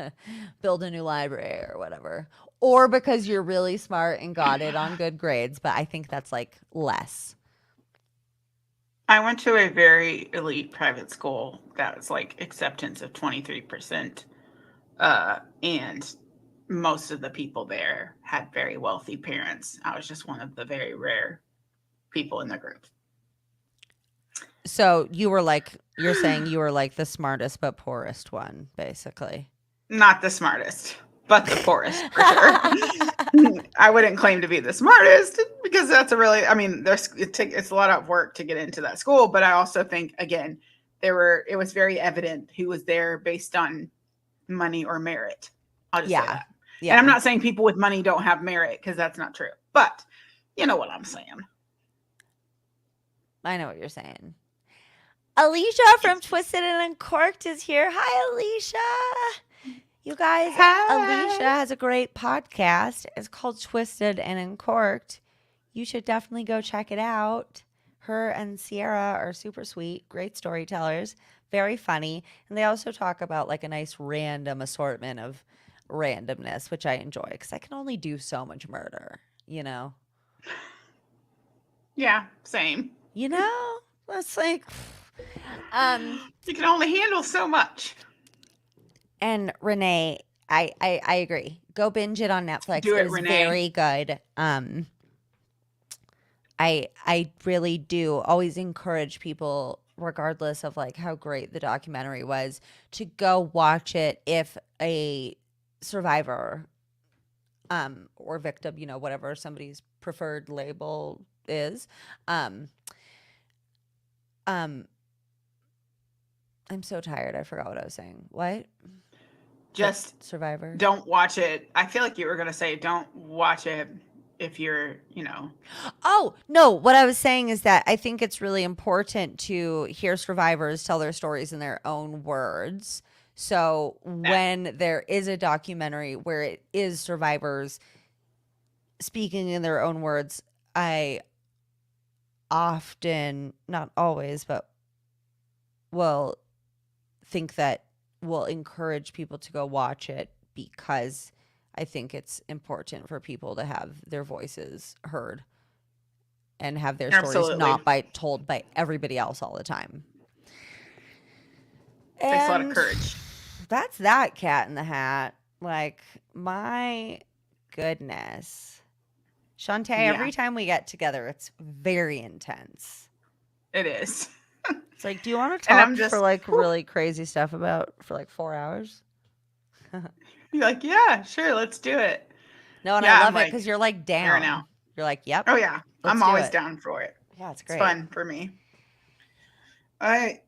build a new library or whatever. Or because you're really smart and got it on good grades. But I think that's like less. I went to a very elite private school that was like acceptance of 23%. And most of the people there had very wealthy parents. I was just one of the very rare people in the group. So you're saying you were like the smartest but poorest one, basically. Not the smartest, but the poorest for sure. I wouldn't claim to be the smartest because that's a really, I mean, it's a lot of work to get into that school. But I also think, again, it was very evident who was there based on money or merit. I'll just say Yeah. that. And I'm Yeah. not saying people with money don't have merit because that's not true. But you know what I'm saying. I know what you're saying. Alicia from Twisted and Uncorked is here. Hi, Alicia. You guys, Alicia Hi. has a great podcast. It's called Twisted and Uncorked. You should definitely go check it out. Her and Sierra are super sweet, great storytellers, very funny. And they also talk about like a nice random assortment of randomness, which I enjoy because I can only do so much murder, you know? Yeah, same. You know? That's like, um, You can only handle so much. and Renee, I agree. Go binge it on Netflix. Do It it, is Renee. very good. I really do always encourage people, regardless of like how great the documentary was, to go watch it if a survivor or victim, whatever somebody's preferred label is. Um um I'm so tired. I forgot what I was saying. What? The Just survivor? don't watch it. I feel like you were going to say don't watch it if you're. Oh, no. What I was saying is that I think it's really important to hear survivors tell their stories in their own words. So Yeah. when there is a documentary where it is survivors speaking in their own words, I often, not always, but will think that will encourage people to go watch it because I think it's important for people to have their voices heard and have their stories Absolutely. not told by everybody else all the time. Takes a lot of And courage. that's that Cat in the Hat. Like, my goodness. Shantae, Yeah, every time we get together, it's very intense. it is. It's like, do you want to And talk I'm for just, like whew, really crazy stuff for like 4 hours? you're like, yeah, sure, let's do it. No, and I Yeah, I'm love it like because you're like airing out. down. You're like, yep, Oh, yeah, let's I'm do always it. down for it. Yeah, it's It's great. fun for me.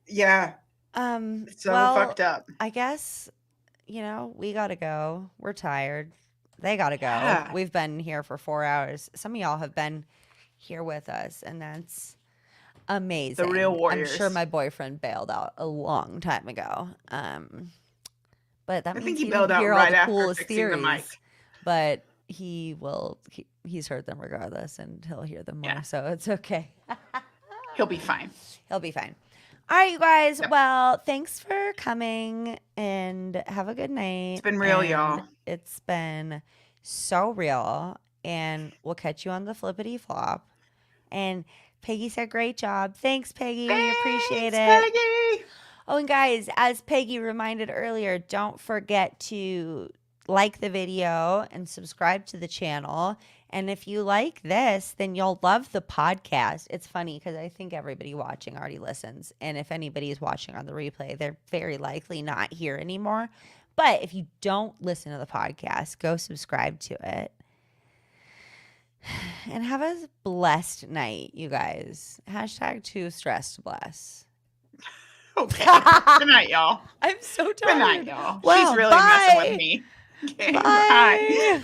Yeah, it's so fucked Well, up. I guess, we gotta go. We're tired. They gotta go. Yeah, We've been here for 4 hours. Some of y'all have been here with us, and that's the real amazing. I'm sure warriors. my boyfriend bailed out a long time ago. but that I means think he he didn't bailed out hear all right the after coolest fixing the mic. theories. But he's heard them regardless, and he'll hear them more, Yeah. so it's okay. He'll be fine. He'll be fine. All right, you guys. Yep. Well, thanks for coming, and have a good night. It's been real, and y'all. It's been so real, and we'll catch you on the flippity flop. And Peggy said, "Great job." Thanks, Peggy. We appreciate Thanks, it. Peggy. Oh, and guys, as Peggy reminded earlier, don't forget to like the video and subscribe to the channel. And if you like this, then you'll love the podcast. It's funny because I think everybody watching already listens. And if anybody is watching on the replay, they're very likely not here anymore. But if you don't listen to the podcast, go subscribe to it. And have a blessed night, you guys. #2StressedBless. Okay. Good night, y'all. I'm so tired. Good night, y'all. Well, She's really messing with me. Okay, bye. Bye.